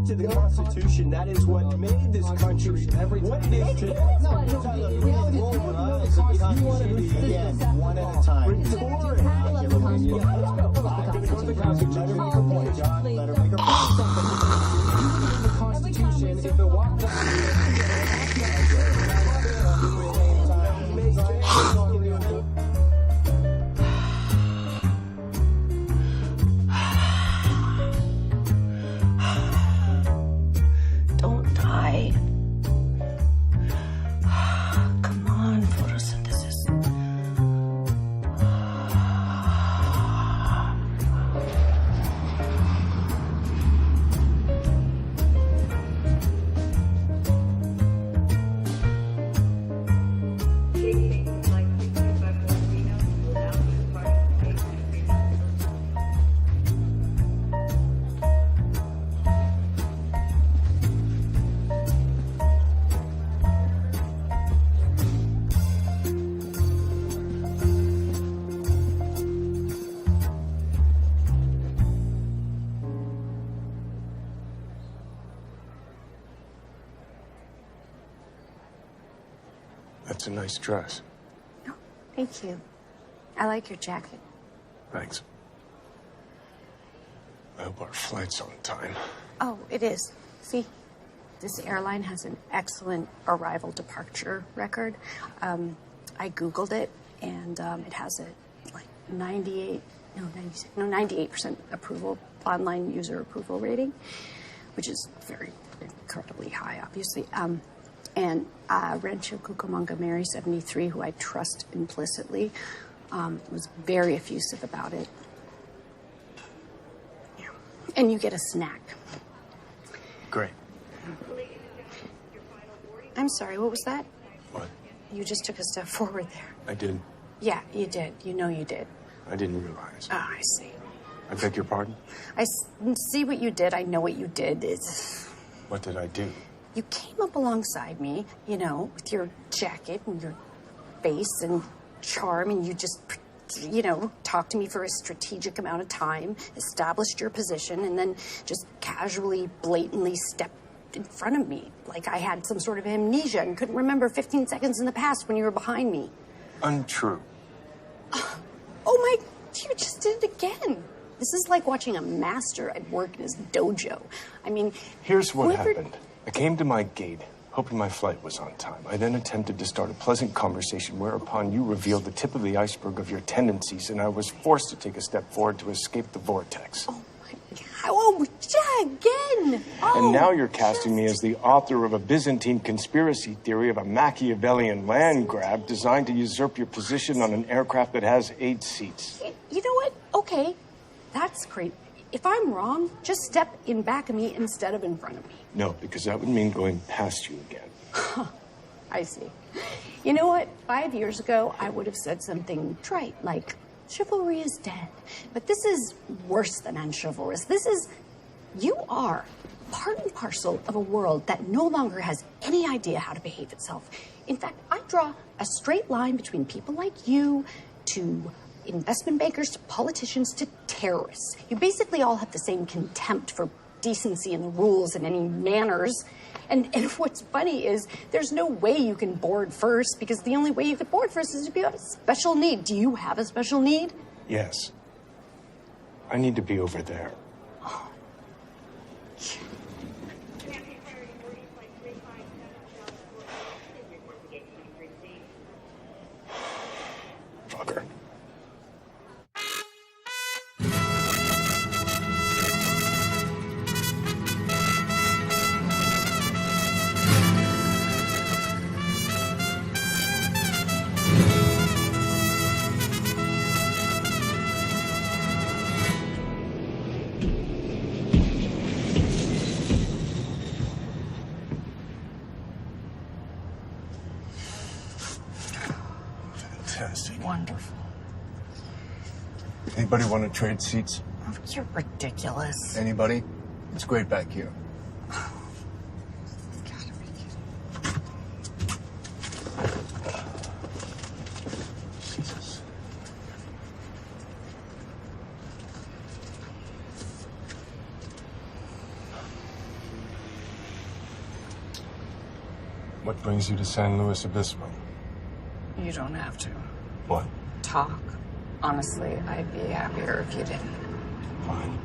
to the Constitution, that is what made this country what it is today. One at a time. Let her make her point. The Constitution, if it walked Don't die. Come on, photosynthesis. That's a nice dress. Oh, thank you. I like your jacket. Thanks. I hope our flight's on time. Oh, it is. See, this airline has an excellent arrival departure record. I Googled it, and it has a 98% approval, online user approval rating, which is very incredibly high, obviously. And Rancho Cucamonga Mary 73, who I trust implicitly, was very effusive about it. Yeah. And you get a snack. Great. I'm sorry, what was that? What? You just took a step forward there. I did. Yeah, you did. You know you did. I didn't realize. Oh, I see. I beg your pardon? See what you did. I know what you did. It's... What did I do? You came up alongside me, you know, with your jacket and your face and charm, and you just, you know, talked to me for a strategic amount of time, established your position, and then just casually, blatantly stepped in front of me like I had some sort of amnesia and couldn't remember 15 seconds in the past when you were behind me. Untrue. Oh my, you just did it again. This is like watching a master at work in his dojo. I mean... Here's what happened. I came to my gate, hoping my flight was on time. I then attempted to start a pleasant conversation, whereupon you revealed the tip of the iceberg of your tendencies, and I was forced to take a step forward to escape the vortex. Oh my God. Oh, yeah, again. Oh, and now you're casting me as the author of a Byzantine conspiracy theory of a Machiavellian land grab designed to usurp your position on an aircraft that has 8 seats. You know what? Okay, that's great. If I'm wrong, just step in back of me instead of in front of me. No, because that would mean going past you again. I see. You know what? 5 years ago, I would have said something trite, like, chivalry is dead. But this is worse than unchivalrous. This is, you are part and parcel of a world that no longer has any idea how to behave itself. In fact, I draw a straight line between people like you to investment bankers to politicians to terrorists. You basically all have the same contempt for decency and the rules and any manners. And what's funny is there's no way you can board first, because the only way you could board first is if you have a special need. Do you have a special need? Yes. I need to be over there. Oh. Fucker. Fantastic. Wonderful. Anybody want to trade seats? Oh, you're ridiculous. Anybody? It's great back here. Gotta be kidding. Jesus. What brings you to San Luis Obispo? You don't have to What? talk. Honestly, I'd be happier if you didn't. Fine.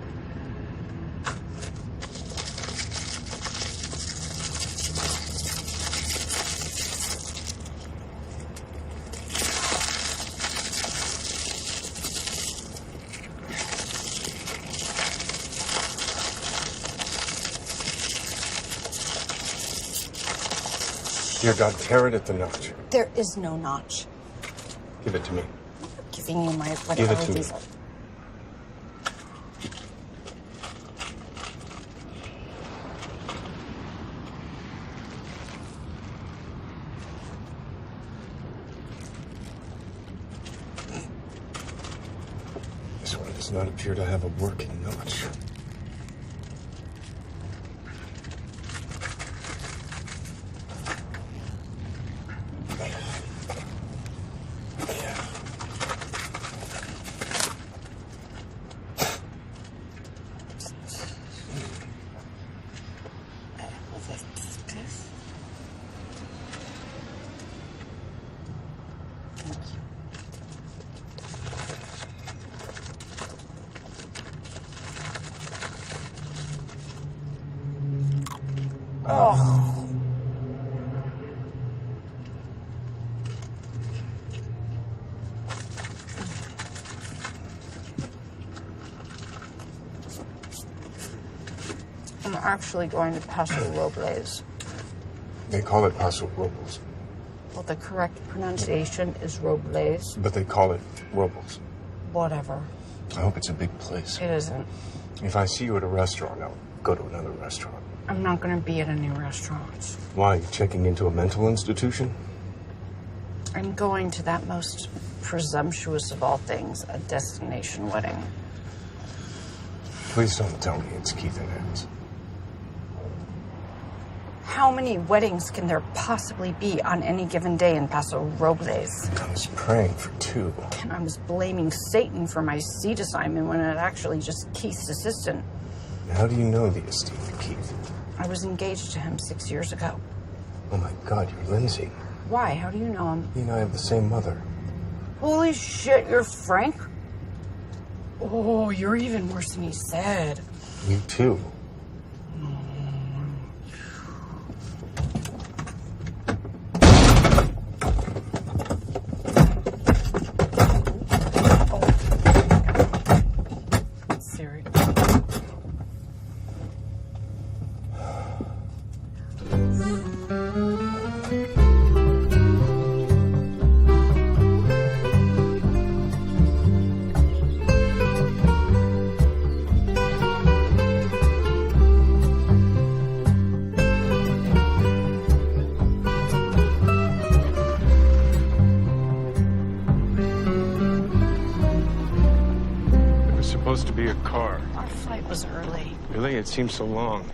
Dear God, tear it at the notch. There is no notch. Give it to me. Giving you my whatever Give it to me. these are. This one does not appear to have a working notch. I'm actually going to Paso Robles. They call it Paso Robles, Well, the correct pronunciation is Robles. but they call it Robles. Whatever. I hope it's a big place. It isn't. If I see you at a restaurant, I'll go to another restaurant. I'm not going to be at any restaurants. Why? You checking into a mental institution? I'm going to that most presumptuous of all things, a destination wedding. Please don't tell me it's Keith and Ann's. How many weddings can there possibly be on any given day in Paso Robles? I was praying for two. And I was blaming Satan for my seat assignment when it actually just Keith's assistant. How do you know the esteemed Keith? I was engaged to him 6 years ago. Oh my God, you're Lindsay. Why? How do you know him? He and I have the same mother. Holy shit, you're Frank? Oh, you're even worse than he said. You too. Serious. It was supposed to be a car. Our flight was early. Really? It seems so long.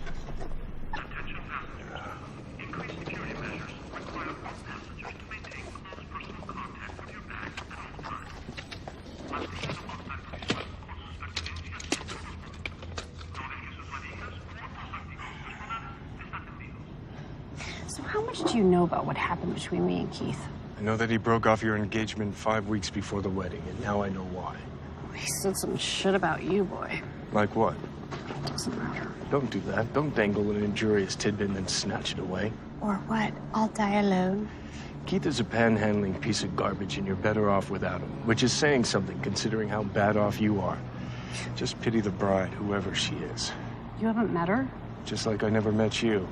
So how much do you know about what happened between me and Keith? I know that he broke off your engagement 5 weeks before the wedding, and now I know why. He said some shit about you, boy. Like what? Doesn't matter. Don't do that. Don't dangle an injurious tidbit and then snatch it away. Or what? I'll die alone. Keith is a panhandling piece of garbage, and you're better off without him, which is saying something considering how bad off you are. Just pity the bride, whoever she is. You haven't met her? Just like I never met you.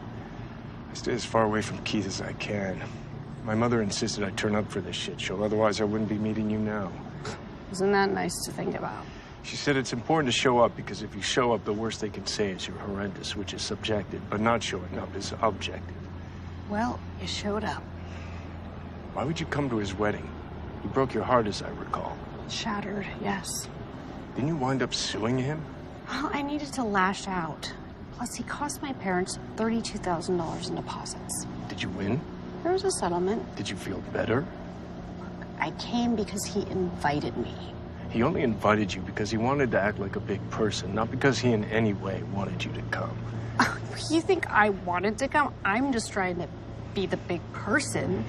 I stay as far away from Keith as I can. My mother insisted I turn up for this shit show, otherwise I wouldn't be meeting you now. Isn't that nice to think about? She said it's important to show up because if you show up, the worst they can say is you're horrendous, which is subjective, but not showing up is objective. Well, you showed up. Why would you come to his wedding? He broke your heart, as I recall. Shattered, yes. Didn't you wind up suing him? Well, I needed to lash out. Plus, he cost my parents $32,000 in deposits. Did you win? There was a settlement. Did you feel better? I came because he invited me. He only invited you because he wanted to act like a big person, not because he in any way wanted you to come. You think I wanted to come? I'm just trying to be the big person.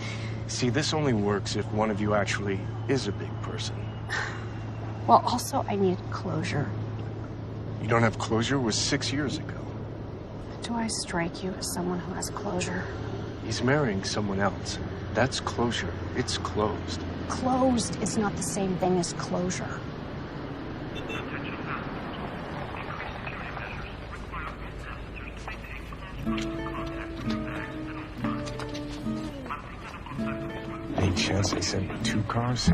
See, this only works if one of you actually is a big person. Well, also, I need closure. You don't have closure? It was 6 years ago. Do I strike you as someone who has closure? He's marrying someone else. That's closure. It's closed. Closed is not the same thing as closure. Any chance they sent me 2 cars?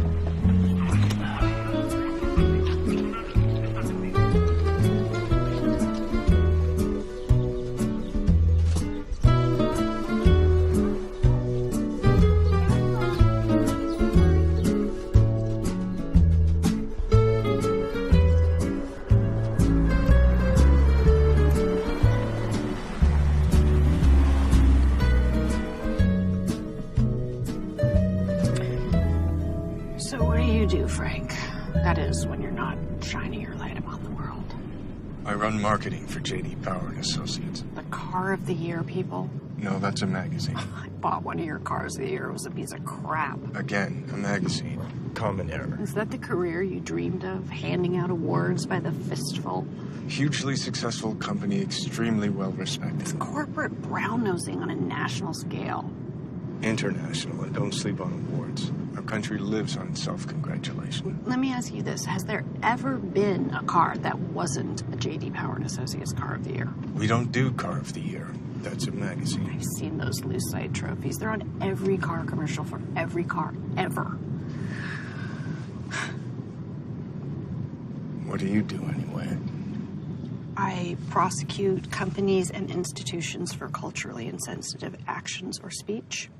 So what do you do, Frank? That is, when you're not shining your light upon the world. I run marketing for J.D. Power and Associates. The car of the year, people. No, that's a magazine. I bought one of your cars of the year. It was a piece of crap. Again, a magazine. Common error. Is that the career you dreamed of? Handing out awards by the fistful? Hugely successful company, extremely well respected. Corporate brown-nosing on a national scale. International, and don't sleep on awards. Our country lives on self-congratulation. Let me ask you this. Has there ever been a car that wasn't a J.D. Power and Associates car of the year? We don't do car of the year. That's a magazine. I've seen those Lucite trophies. They're on every car commercial for every car ever. What do you do anyway? I prosecute companies and institutions for culturally insensitive actions or speech.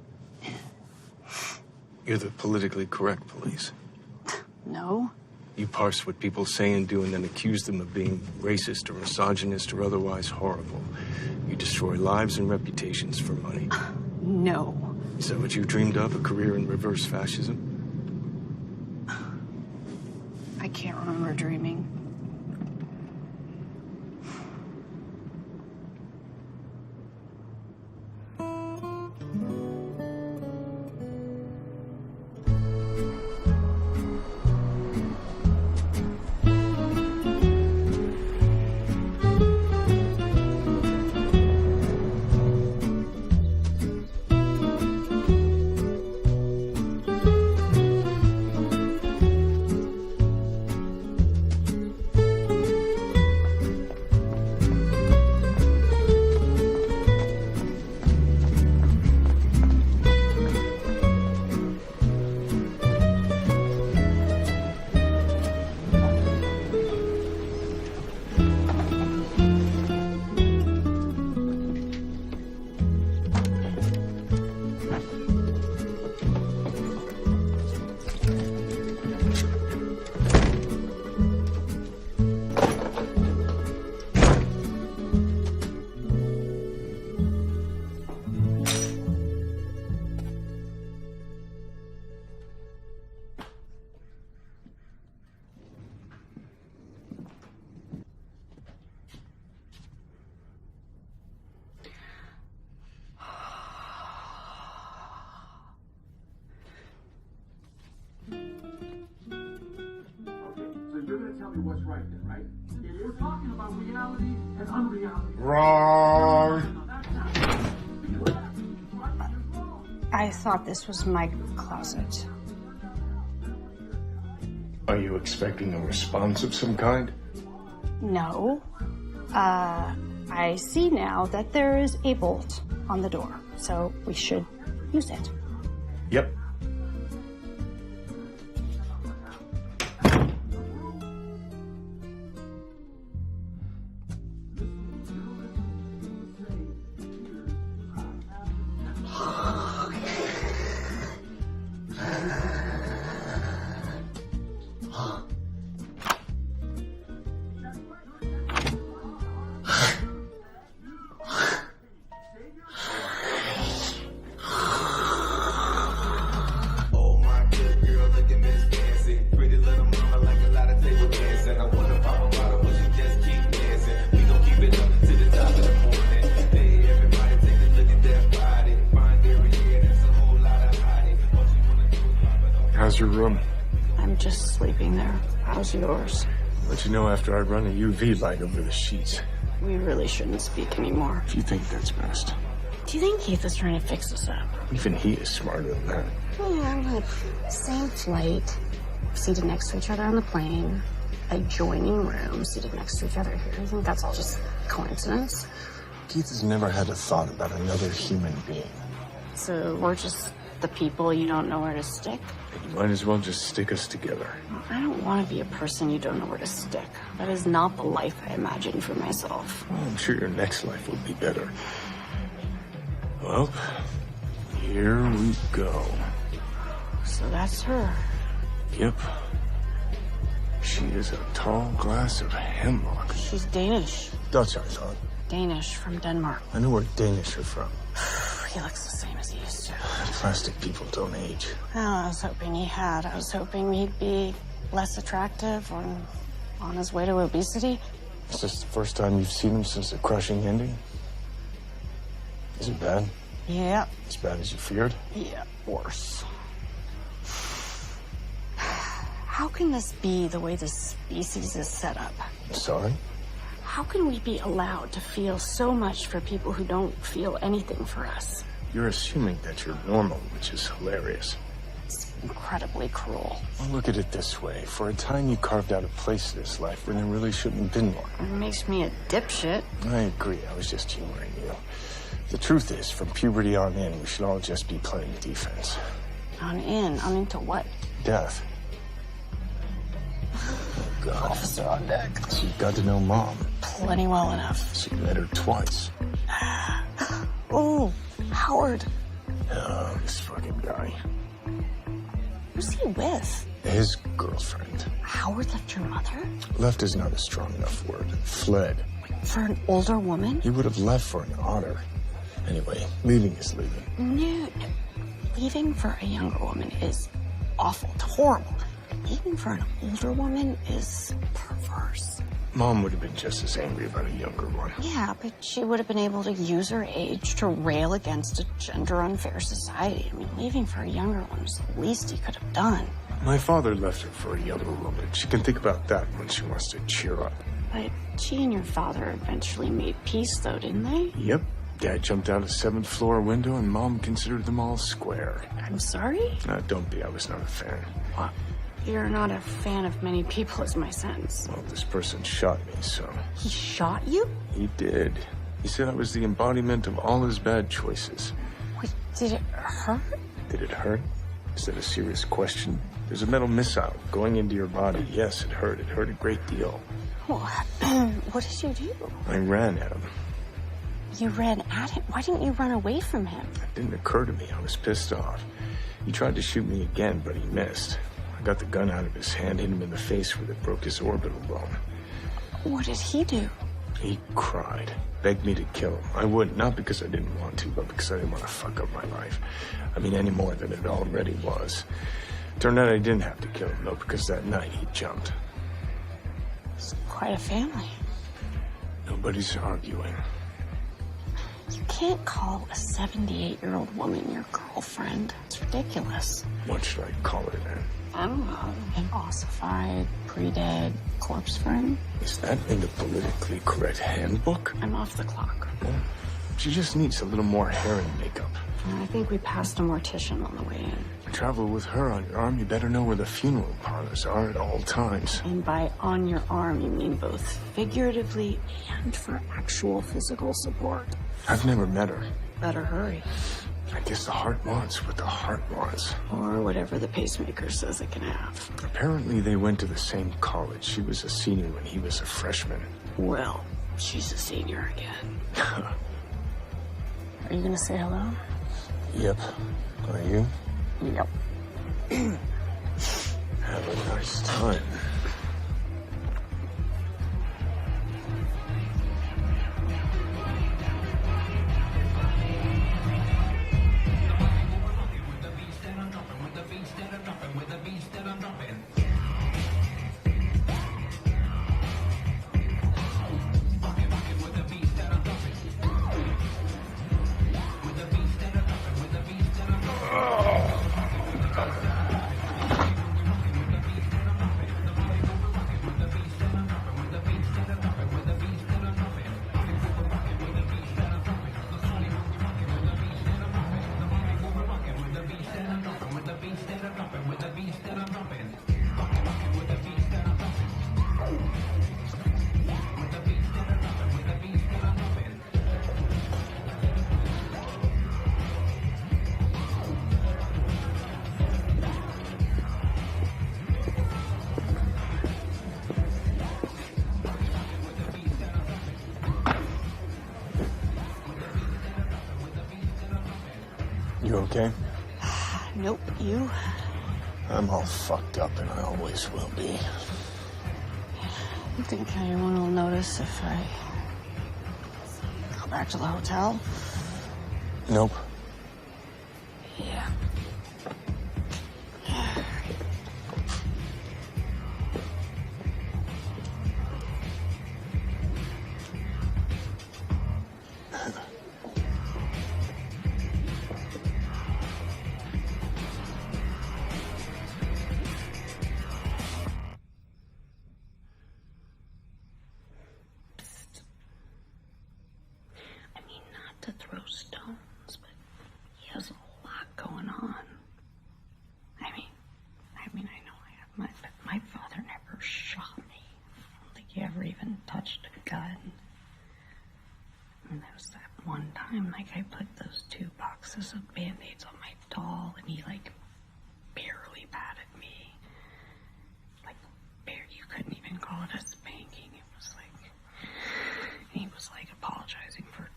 You're the politically correct police. No. You parse what people say and do and then accuse them of being racist or misogynist or otherwise horrible. You destroy lives and reputations for money. No. Is that what you dreamed of, a career in reverse fascism? I can't remember dreaming. What's right then, right? We're talking about reality and unreality. Wrong. I thought this was my closet. Are you expecting a response of some kind? No. I see now that there is a bolt on the door, so we should use it. Yep. How's your room? I'm just sleeping there. How's yours? Let you know after I run a UV light over the sheets. We really shouldn't speak anymore. If you think that's best. Do you think Keith is trying to fix us up? Even he is smarter than that. Yeah, look, same flight, seated next to each other on the plane, adjoining rooms, seated next to each other here. I think that's all just coincidence. Keith has never had a thought about another human being. So we're just the people you don't know where to stick? You might as well just stick us together. I don't want to be a person you don't know where to stick. That is not the life I imagined for myself. Well, I'm sure your next life will be better. Well, here we go. So that's her. Yep. She is a tall glass of hemlock. She's Danish. Dutch, I thought. Danish from Denmark. I know where Danish are from. He looks the same as he used to. Plastic people don't age. Well, I was hoping he had. I was hoping he'd be less attractive or on his way to obesity. Is this the first time you've seen him since the crushing ending? Is it bad? Yeah. As bad as you feared? Yeah, worse. How can this be the way this species is set up? Sorry? How can we be allowed to feel so much for people who don't feel anything for us? You're assuming that you're normal, which is hilarious. It's incredibly cruel. Well, look at it this way. For a time, you carved out a place in this life when there really shouldn't have been one. It makes me a dipshit. I agree. I was just humoring you. The truth is, from puberty on in, we should all just be playing defense. On into what? Death. Oh, God. Officer on deck. So you got to know Mom. Plenty well enough. So you met her twice. Oh, Howard. Oh, this fucking guy. Who's he with? His girlfriend. Howard left your mother? Left is not a strong enough word. Fled. For an older woman? He would have left for an otter. Anyway, leaving is leaving. No. Leaving for a younger woman is awful. It's horrible. Leaving for an older woman is perverse. Mom would have been just as angry about a younger one. Yeah, but she would have been able to use her age to rail against a gender-unfair society. I mean, leaving for a younger one is the least he could have done. My father left her for a younger woman. She can think about that when she wants to cheer up. But she and your father eventually made peace, though, didn't they? Yep. Dad jumped out a 7th floor window and Mom considered them all square. I'm sorry? Don't be. I was not a fan. What? You're not a fan of many people, is my sense. Well, this person shot me, so... He shot you? He did. He said I was the embodiment of all his bad choices. Wait, did it hurt? Did it hurt? Is that a serious question? There's a metal missile going into your body. Yes, it hurt. It hurt a great deal. What? What did you do? I ran at him. You ran at him? Why didn't you run away from him? It didn't occur to me. I was pissed off. He tried to shoot me again, but he missed. I got the gun out of his hand, hit him in the face where it broke his orbital bone. What did he do? He cried, begged me to kill him. I wouldn't, not because I didn't want to, but because I didn't want to fuck up my life. I mean, any more than it already was. Turned out I didn't have to kill him, though, because that night he jumped. It's quite a family. Nobody's arguing. You can't call a 78-year-old woman your girlfriend. It's ridiculous. What should I call her then? I don't know. An ossified, pre-dead corpse friend? Is that in the politically correct handbook? I'm off the clock. Well, she just needs a little more hair and makeup. I think we passed a mortician on the way in. Travel with her on your arm, you better know where the funeral parlors are at all times. And by on your arm, you mean both figuratively and for actual physical support. I've never met her. Better hurry. I guess the heart wants what the heart wants. Or whatever the pacemaker says it can have. Apparently they went to the same college. She was a senior when he was a freshman. Well, she's a senior again. Are you gonna say hello? Yep. Are you? Yep. Have a nice time. You okay? Nope, you? I'm all fucked up, and I always will be. You think anyone will notice if I go back to the hotel? Nope. Yeah. To throw stones, but he has a lot going on. I mean, I know but my father never shot me. I don't think he ever even touched a gun. And there was that one time, like, I put those 2 boxes of Band-Aids on my doll, and he, like, barely patted me. Like, you couldn't even call it a spanking. It was like, he was, like, apologizing for it,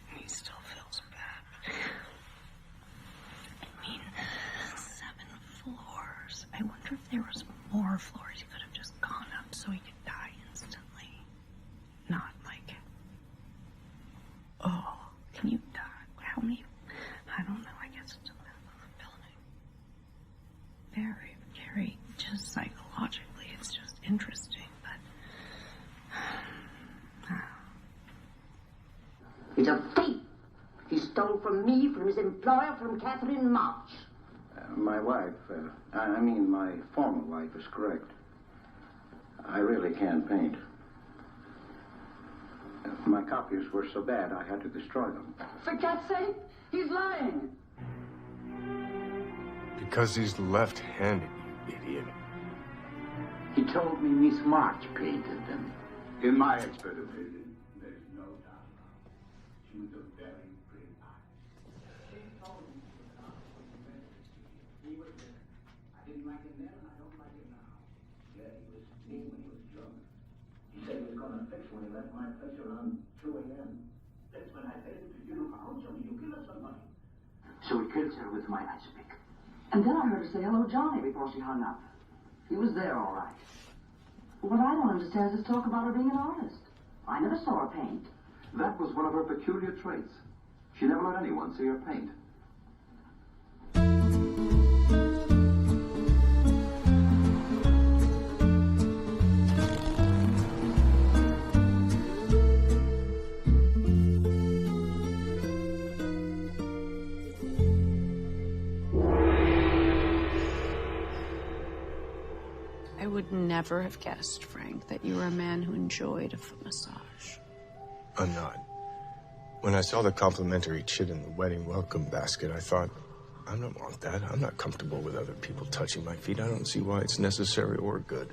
and he still feels bad. I mean, 7 floors. I wonder if there was more floors he could have just gone up so he could die instantly. Not like, oh, can you die? How many? I don't know. I guess it's a building. Very, very, just psychologically, it's just interesting, but. He's a thief. He stole from me, from his employer, from Catherine March. My wife, my former wife is correct. I really can't paint. My copies were so bad I had to destroy them. For God's sake, he's lying. Because he's left-handed, you idiot. He told me Miss March painted them. In my expert opinion, there's no doubt. She was a very pretty artist. She told me she was an artist. He was there. I didn't like him then, and I don't like him now. Yeah, he was mean when he was drunk. He said he was going to fix when he left my place around 2 a.m. That's when I said to you, how Johnny, you kill us somebody. So he kills her with my ice pick. And then I heard her say hello, Johnny, before she hung up. He was there, all right. What I don't understand is this talk about her being an artist. I never saw her paint. That was one of her peculiar traits. She never let anyone see her paint. I would never have guessed, Frank, that you were a man who enjoyed a foot massage. I'm not. When I saw the complimentary chit in the wedding welcome basket, I thought, I don't want that. I'm not comfortable with other people touching my feet. I don't see why it's necessary or good.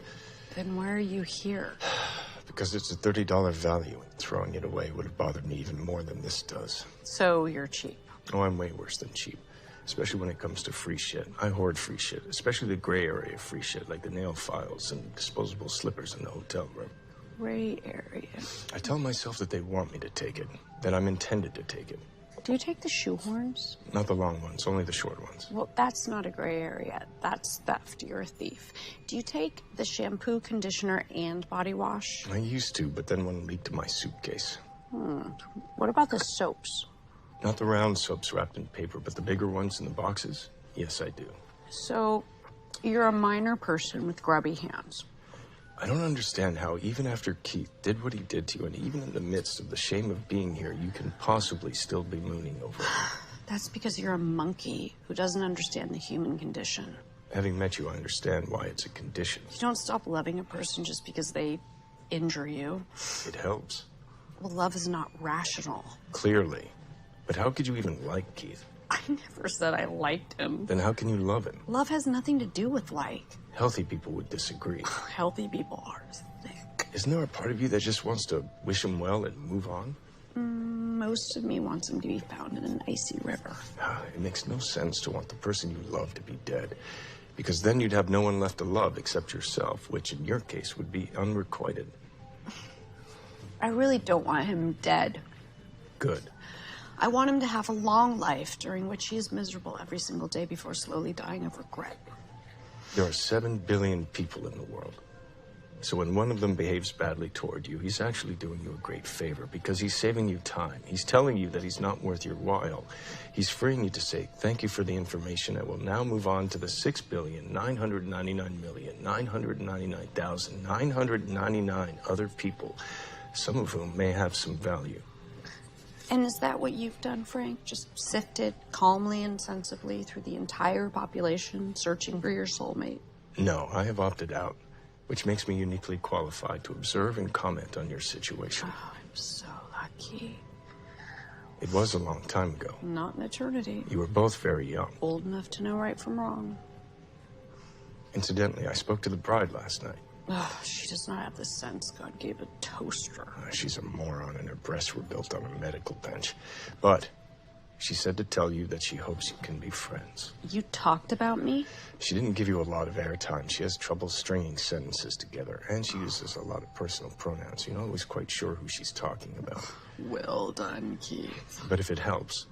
Then why are you here? Because it's a $30 value, and throwing it away would have bothered me even more than this does. So you're cheap. Oh, I'm way worse than cheap. Especially when it comes to free shit. I hoard free shit, especially the gray area free shit, like the nail files and disposable slippers in the hotel room. Gray area. I tell myself that they want me to take it, that I'm intended to take it. Do you take the shoehorns? Not the long ones, only the short ones. Well, that's not a gray area. That's theft. You're a thief. Do you take the shampoo, conditioner, and body wash? I used to, but then one leaked to my suitcase. What about the soaps? Not the round soaps wrapped in paper, but the bigger ones in the boxes? Yes, I do. So, you're a minor person with grubby hands. I don't understand how, even after Keith did what he did to you, and even in the midst of the shame of being here, you can possibly still be mooning over it. That's because you're a monkey who doesn't understand the human condition. Having met you, I understand why it's a condition. You don't stop loving a person just because they injure you. It helps. Well, love is not rational. Clearly. But how could you even like Keith? I never said I liked him. Then how can you love him? Love has nothing to do with like. Healthy people would disagree. Healthy people are thick. Isn't there a part of you that just wants to wish him well and move on? Most of me wants him to be found in an icy river. It makes no sense to want the person you love to be dead. Because then you'd have no one left to love except yourself, which in your case would be unrequited. I really don't want him dead. Good. I want him to have a long life during which he is miserable every single day before slowly dying of regret. There are 7 billion people in the world. So when one of them behaves badly toward you, he's actually doing you a great favor because he's saving you time. He's telling you that he's not worth your while. He's freeing you to say, thank you for the information. I will now move on to the 6,999,999,999 other people, some of whom may have some value. And is that what you've done, Frank? Just sifted calmly and sensibly through the entire population, searching for your soulmate? No, I have opted out, which makes me uniquely qualified to observe and comment on your situation. Oh, I'm so lucky. It was a long time ago. Not an eternity. You were both very young. Old enough to know right from wrong. Incidentally, I spoke to the bride last night. Oh, she does not have the sense God gave a toaster. She's a moron and her breasts were built on a medical bench. But she said to tell you that she hopes you can be friends. You talked about me? She didn't give you a lot of airtime. She has trouble stringing sentences together, and she uses a lot of personal pronouns. You're not always quite sure who she's talking about. Well done, Keith. But if it helps,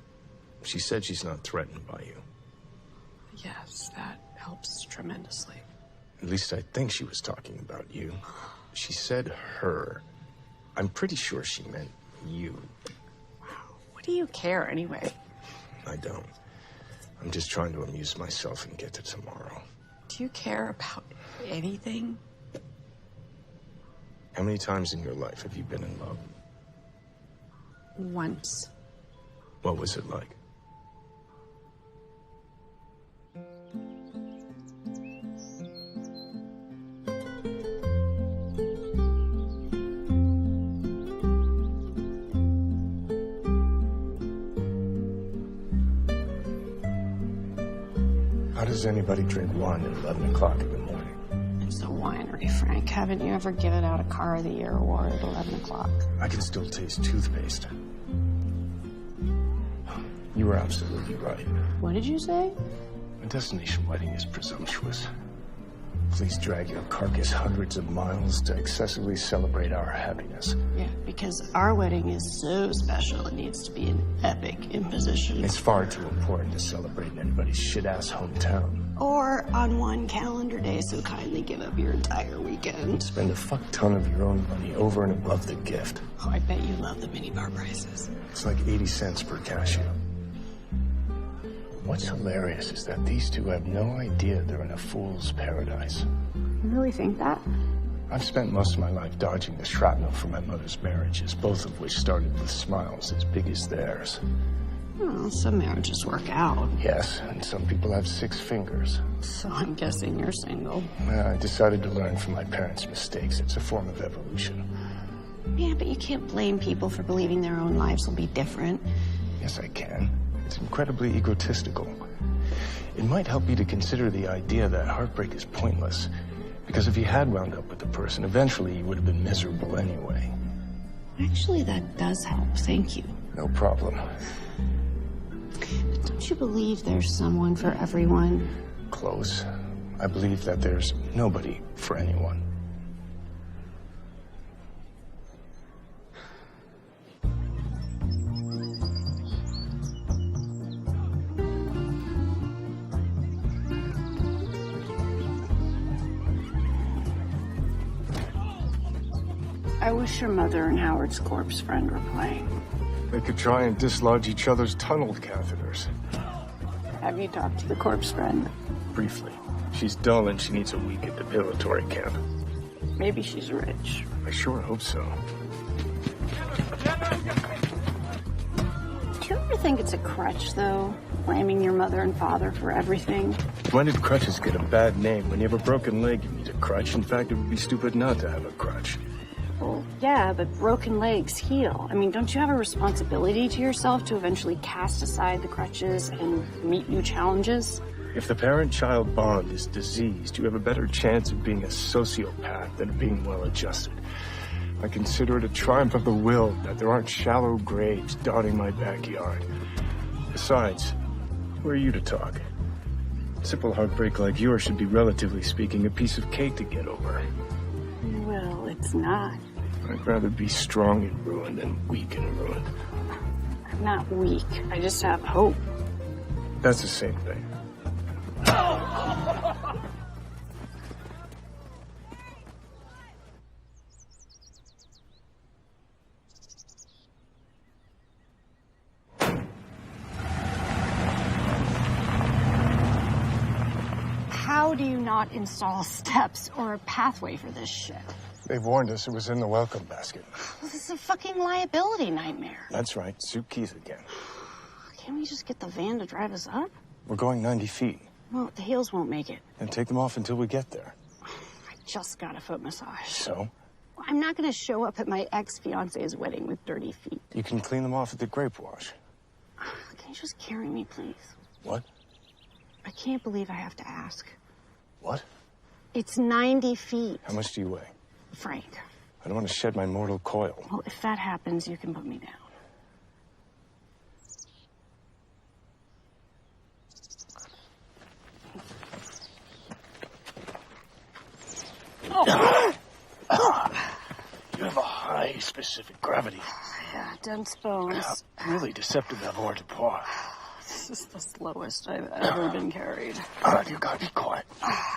she said she's not threatened by you. Yes, that helps tremendously. At least I think she was talking about you. She said her. I'm pretty sure she meant you. What do you care anyway? I don't. I'm just trying to amuse myself and get to tomorrow. Do you care about anything? How many times in your life have you been in love? Once. What was it like? How does anybody drink wine at 11 o'clock in the morning? It's a winery, Frank. Haven't you ever given out a Car of the Year award at 11 o'clock? I can still taste toothpaste. You were absolutely right. What did you say? A destination wedding is presumptuous. Please drag your carcass hundreds of miles to excessively celebrate our happiness. Yeah, because our wedding is so special, it needs to be an epic imposition. It's far too important to celebrate in anybody's shit-ass hometown. Or on one calendar day, so kindly give up your entire weekend. Spend a fuck ton of your own money over and above the gift. Oh, I bet you love the minibar prices. It's like 80 cents per cashew. What's hilarious is that these two have no idea they're in a fool's paradise. You really think that? I've spent most of my life dodging the shrapnel from my mother's marriages, both of which started with smiles as big as theirs. Well, some marriages work out. Yes, and some people have 6 fingers. So I'm guessing you're single. I decided to learn from my parents' mistakes. It's a form of evolution. Yeah, but you can't blame people for believing their own lives will be different. Yes, I can. It's incredibly egotistical. It might help you to consider the idea that heartbreak is pointless. Because if you had wound up with the person, eventually you would have been miserable anyway. Actually, that does help. Thank you. No problem. Don't you believe there's someone for everyone? Close. I believe that there's nobody for anyone. I wish your mother and Howard's corpse friend were playing. They could try and dislodge each other's tunnel catheters. Have you talked to the corpse friend? Briefly. She's dull and she needs a week at the depilatory camp. Maybe she's rich. I sure hope so. Do you ever think it's a crutch, though? Blaming your mother and father for everything? When did crutches get a bad name? When you have a broken leg, you need a crutch. In fact, it would be stupid not to have a crutch. Well, yeah, but broken legs heal. I mean, don't you have a responsibility to yourself to eventually cast aside the crutches and meet new challenges? If the parent-child bond is diseased, you have a better chance of being a sociopath than of being well-adjusted. I consider it a triumph of the will that there aren't shallow graves dotting my backyard. Besides, who are you to talk? Simple heartbreak like yours should be, relatively speaking, a piece of cake to get over. Well, it's not. I'd rather be strong and ruined than weak and ruined. I'm not weak. I just have hope. That's the same thing. How do you not install steps or a pathway for this shit? They've warned us it was in the welcome basket. This is a fucking liability nightmare. That's right. Suit keys again. Can't we just get the van to drive us up? We're going 90 feet. Well, the heels won't make it. And take them off until we get there. I just got a foot massage. So? I'm not going to show up at my ex-fiance's wedding with dirty feet. You can clean them off at the grape wash. Can you just carry me, please? What? I can't believe I have to ask. What? It's 90 feet. How much do you weigh? Frank. I don't want to shed my mortal coil. Well, if that happens, you can put me down. You have a high specific gravity. Yeah, dense bones. Really deceptive avoirdupois. This is the slowest I've ever been carried. You gotta be quiet.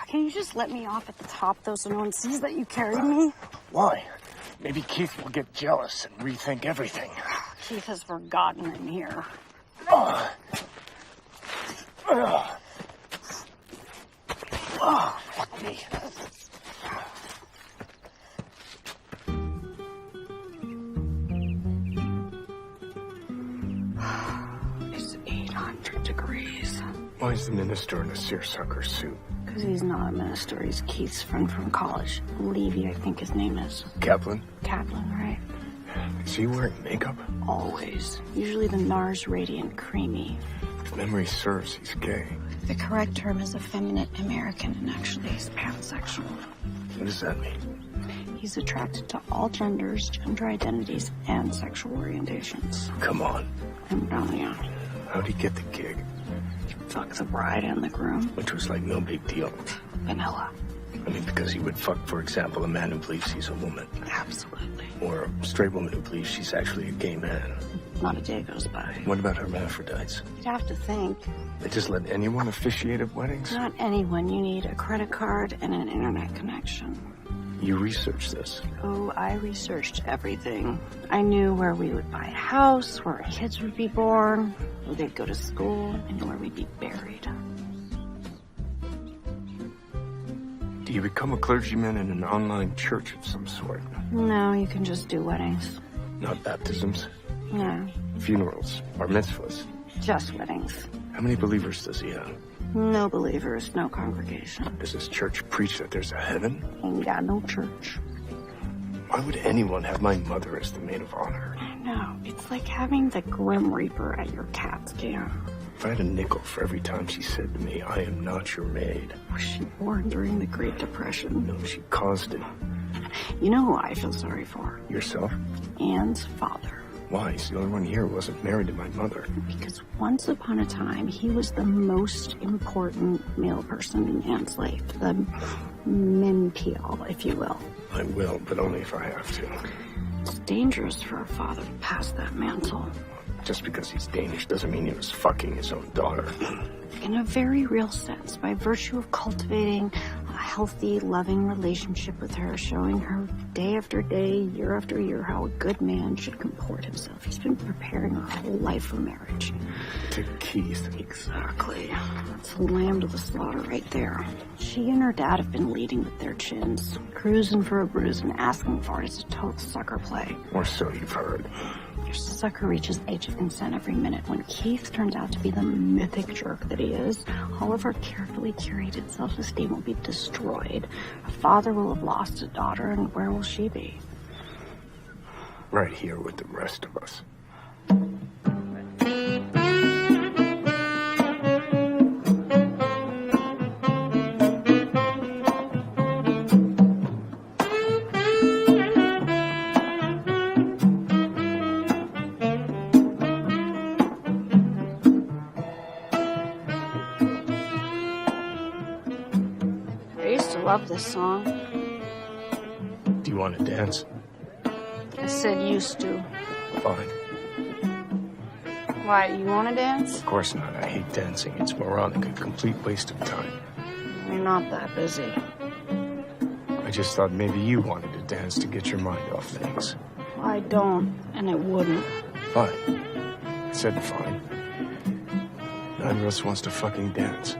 Can you just let me off at the top, though, so no one sees that you carried me? Why? Maybe Keith will get jealous and rethink everything. Keith has forgotten I'm here. Fuck me. It's 800 degrees. Why is the minister in a seersucker suit? Because he's not a minister. He's Keith's friend from college. Levy, I think his name is. Kaplan? Kaplan, right? Is he wearing makeup? Always. Usually the NARS radiant creamy. If memory serves, he's gay. The correct term is effeminate American, and actually he's pansexual. What does that mean? He's attracted to all genders, gender identities, and sexual orientations. Come on. I'm telling you. How'd he get the gig? Fuck the bride and the groom. Which was like no big deal. Vanilla. I mean, because he would fuck, for example, a man who believes he's a woman. Absolutely. Or a straight woman who believes she's actually a gay man. Not a day goes by. What about hermaphrodites? You'd have to think. They just let anyone officiate at weddings? Not anyone. You need a credit card and an internet connection. You researched this? Oh, I researched everything. I knew where we would buy a house, where our kids would be born, where they'd go to school, and where we'd be buried. Do you become a clergyman in an online church of some sort? No, you can just do weddings. Not baptisms? No, Funerals? Bar mitzvahs? just weddings. How many believers does he have? No believers, no congregation. Does his church preach that there's a heaven? Ain't got no church. Why would anyone have my mother as the maid of honor? I know. It's like having the Grim Reaper at your CAT scan. If I had a nickel for every time she said to me, I am not your maid. Was she born during the Great Depression? No, she caused it. You know who I feel sorry for? Yourself? Anne's father. Why? He's the only one here who wasn't married to my mother. Because once upon a time, he was the most important male person in Anne's life. The Minpiel, if you will. I will, but only if I have to. It's dangerous for a father to pass that mantle. Just because he's Danish doesn't mean he was fucking his own daughter. In a very real sense, by virtue of cultivating a healthy, loving relationship with her, showing her day after day, year after year, how a good man should comport himself. He's been preparing her whole life for marriage. To Keith. Exactly. That's a lamb to the slaughter right there. She and her dad have been leading with their chins, cruising for a bruise and asking for it as a total sucker play. Or so you've heard. Your sucker reaches age of consent every minute. When Keith turns out to be the mythic jerk that he is, all of her carefully curated self-esteem will be destroyed. A father will have lost a daughter, and where will she be? Right here with the rest of us. Love this song. Do you want to dance? I said used to. Fine. Why, you want to dance? Of course not. I hate dancing. It's moronic, a complete waste of time. You're not that busy. I just thought maybe you wanted to dance to get your mind off things. I don't, and it wouldn't. Fine. I said fine. Neither of us wants to fucking dance.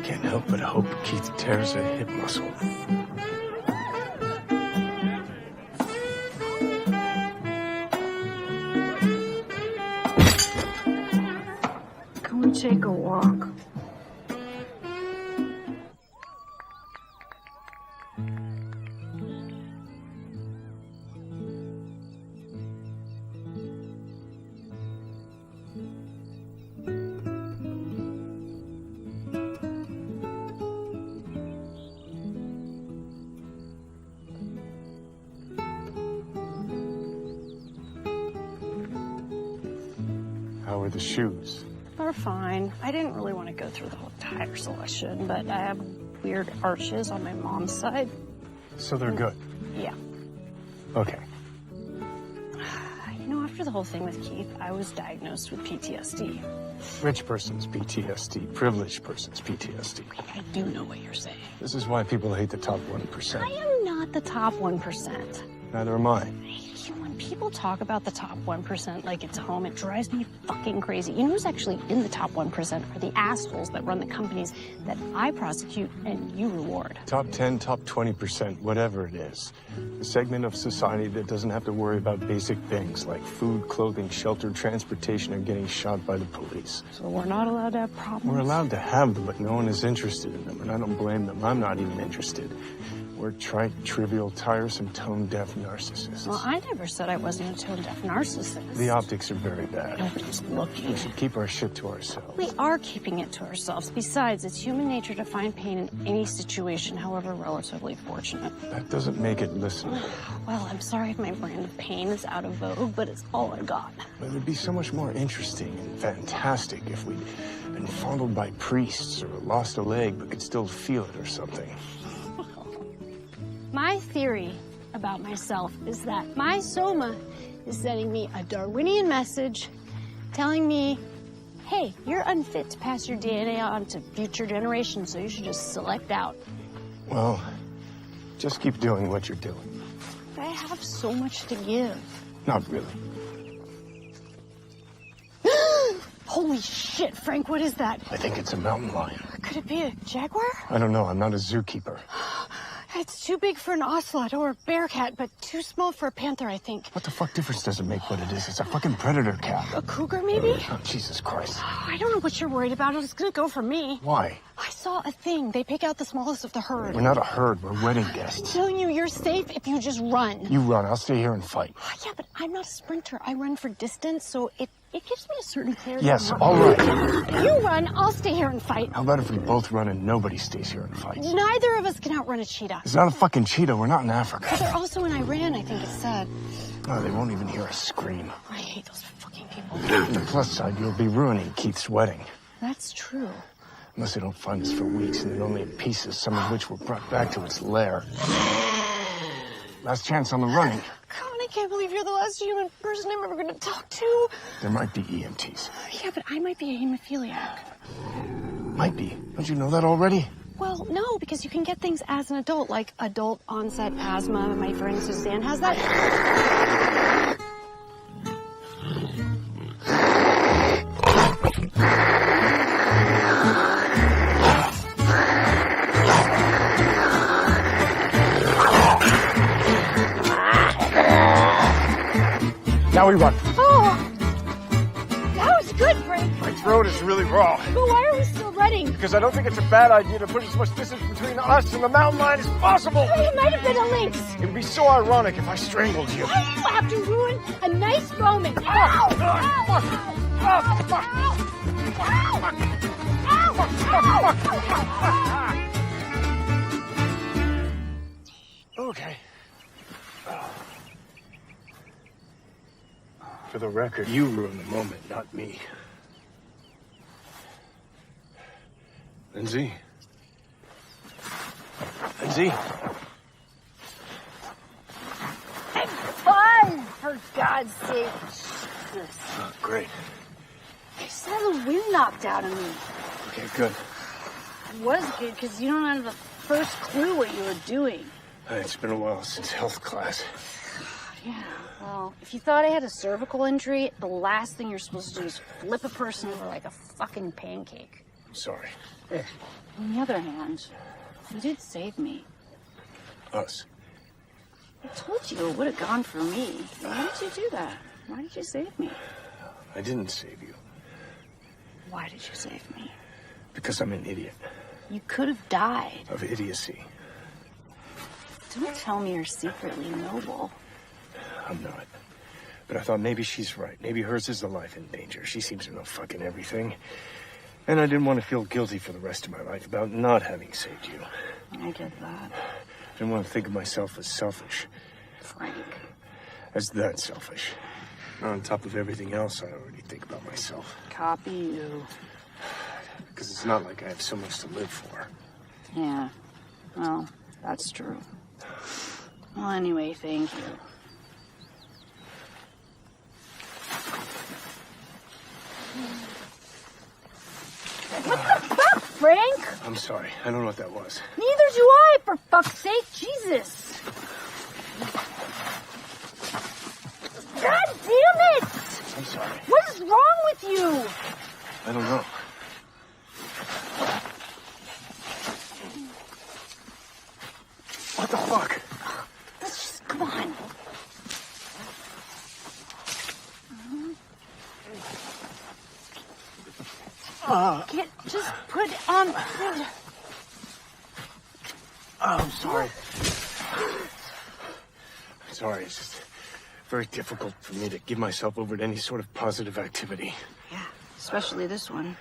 Can't help but hope Keith tears a hip muscle. Can we take a walk? How are the shoes? They're fine. I didn't really want to go through the whole tire selection, but I have weird arches on my mom's side. So they're good? Yeah. Okay. You know, after the whole thing with Keith, I was diagnosed with PTSD. Rich person's PTSD, privileged person's PTSD. I do know what you're saying. This is why people hate the top 1%. I am not the top 1%. Neither am I. When people talk about the top 1% like it's home, it drives me fucking crazy. You know who's actually in the top 1% are the assholes that run the companies that I prosecute and you reward. Top 10, top 20%, whatever it is. The segment of society that doesn't have to worry about basic things like food, clothing, shelter, transportation, and getting shot by the police. So we're not allowed to have problems? We're allowed to have them, but no one is interested in them, and I don't blame them. I'm not even interested. We're trite, trivial, tiresome, tone-deaf narcissists. Well, I never said I wasn't a tone-deaf narcissist. The optics are very bad. Nobody's looking. We should keep our shit to ourselves. We are keeping it to ourselves. Besides, it's human nature to find pain in any situation, however relatively fortunate. That doesn't make it listenable. Well, I'm sorry if my brand of pain is out of vogue, but it's all I got. It would be so much more interesting and fantastic if we'd been fondled by priests or lost a leg but could still feel it or something. My theory about myself is that my soma is sending me a Darwinian message telling me, hey, you're unfit to pass your DNA on to future generations, so you should just select out. Well, just keep doing what you're doing. I have so much to give. Not really. Holy shit, Frank, what is that? I think it's a mountain lion. Could it be a jaguar? I don't know. I'm not a zookeeper. It's too big for an ocelot or a bear cat, but too small for a panther, I think. What the fuck difference does it make what it is? It's a fucking predator cat. A cougar, maybe? Oh, Jesus Christ. I don't know what you're worried about. It's gonna go for me. Why? I saw a thing. They pick out the smallest of the herd. We're not a herd. We're wedding guests. I'm telling you, you're safe if you just run. You run. I'll stay here and fight. Yeah, but I'm not a sprinter. I run for distance, so it gives me a certain clarity. Yes, all right. You run, I'll stay here and fight. How about if we both run and nobody stays here and fights? Neither of us can outrun a cheetah. It's not a fucking cheetah. We're not in Africa. But they're also in Iran, I think it said. Oh, they won't even hear us scream. I hate those fucking people. On the plus side, you'll be ruining Keith's wedding. That's true. Unless they don't find us for weeks and then only in pieces, some of which were brought back to its lair. Last chance on the running. God, I can't believe you're the last human person I'm ever going to talk to. There might be EMTs. Yeah, but I might be a hemophiliac. Might be. Don't you know that already? Well, no, because you can get things as an adult, like adult onset asthma. My friend Suzanne has that. Now we run. Oh, that was good, Frank. My throat is really raw. But why are we still running? Because I don't think it's a bad idea to put as much distance between us and the mountain lion as possible. Oh, it might have been a lynx. It would be so ironic if I strangled you. Why do you have to ruin a nice moment? Ow! Ow! Ow! Ow! Okay. For the record, you ruined the moment, not me. Lindsay? Lindsay? I'm for God's sake. Jesus. Oh, great. I just had the wind knocked out of me. Okay, good. It was good because you don't have the first clue what you were doing. It's been a while since health class. Yeah, well, if you thought I had a cervical injury, the last thing you're supposed to do is flip a person over like a fucking pancake. I'm sorry. On the other hand, you did save me. Us. I told you it would have gone for me. Why did you do that? Why did you save me? I didn't save you. Why did you save me? Because I'm an idiot. You could have died. Of idiocy. Don't tell me you're secretly noble. I'm not. But I thought maybe she's right. Maybe hers is the life in danger. She seems to know fucking everything. And I didn't want to feel guilty for the rest of my life about not having saved you. I get that. I didn't want to think of myself as selfish. Frank. As that selfish. On top of everything else, I already think about myself. Copy you. Because it's not like I have so much to live for. Yeah. Well, that's true. Well, anyway, thank you. What the fuck, Frank? I'm sorry. I don't know what that was. Neither do I, for fuck's sake. Jesus. God damn it! I'm sorry. What is wrong with you? I don't know. What the fuck? Let's just, come on. Get, just put it on. Oh, I'm sorry. Sorry, it's just very difficult for me to give myself over to any sort of positive activity. Yeah, especially this one.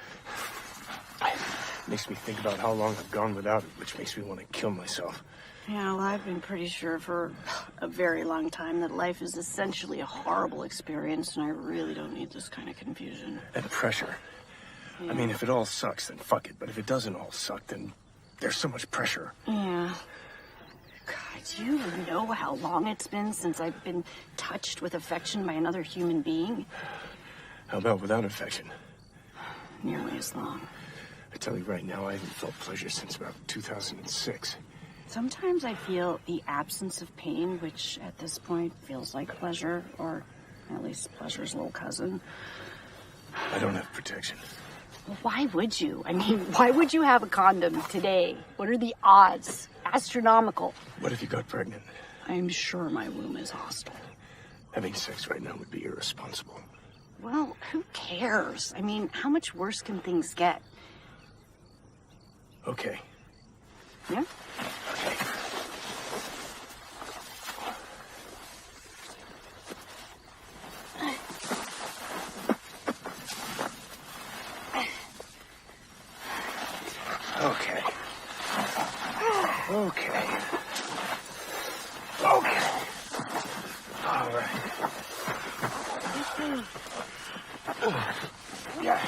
Makes me think about how long I've gone without it, which makes me want to kill myself. Yeah, well, I've been pretty sure for a very long time that life is essentially a horrible experience, and I really don't need this kind of confusion. And pressure. Yeah. I mean, if it all sucks, then fuck it. But if it doesn't all suck, then there's so much pressure. Yeah. God, do you know how long it's been since I've been touched with affection by another human being? How about without affection? Nearly as long. I tell you right now, I haven't felt pleasure since about 2006. Sometimes I feel the absence of pain, which at this point feels like pleasure, or at least pleasure's little cousin. I don't have protection. Well, why would you? I mean, why would you have a condom today? What are the odds? Astronomical. What if you got pregnant? I'm sure my womb is hostile. Having sex right now would be irresponsible. Well, who cares? I mean, how much worse can things get? Okay. Yeah? Okay. Okay. Okay. Okay. All right. Yeah.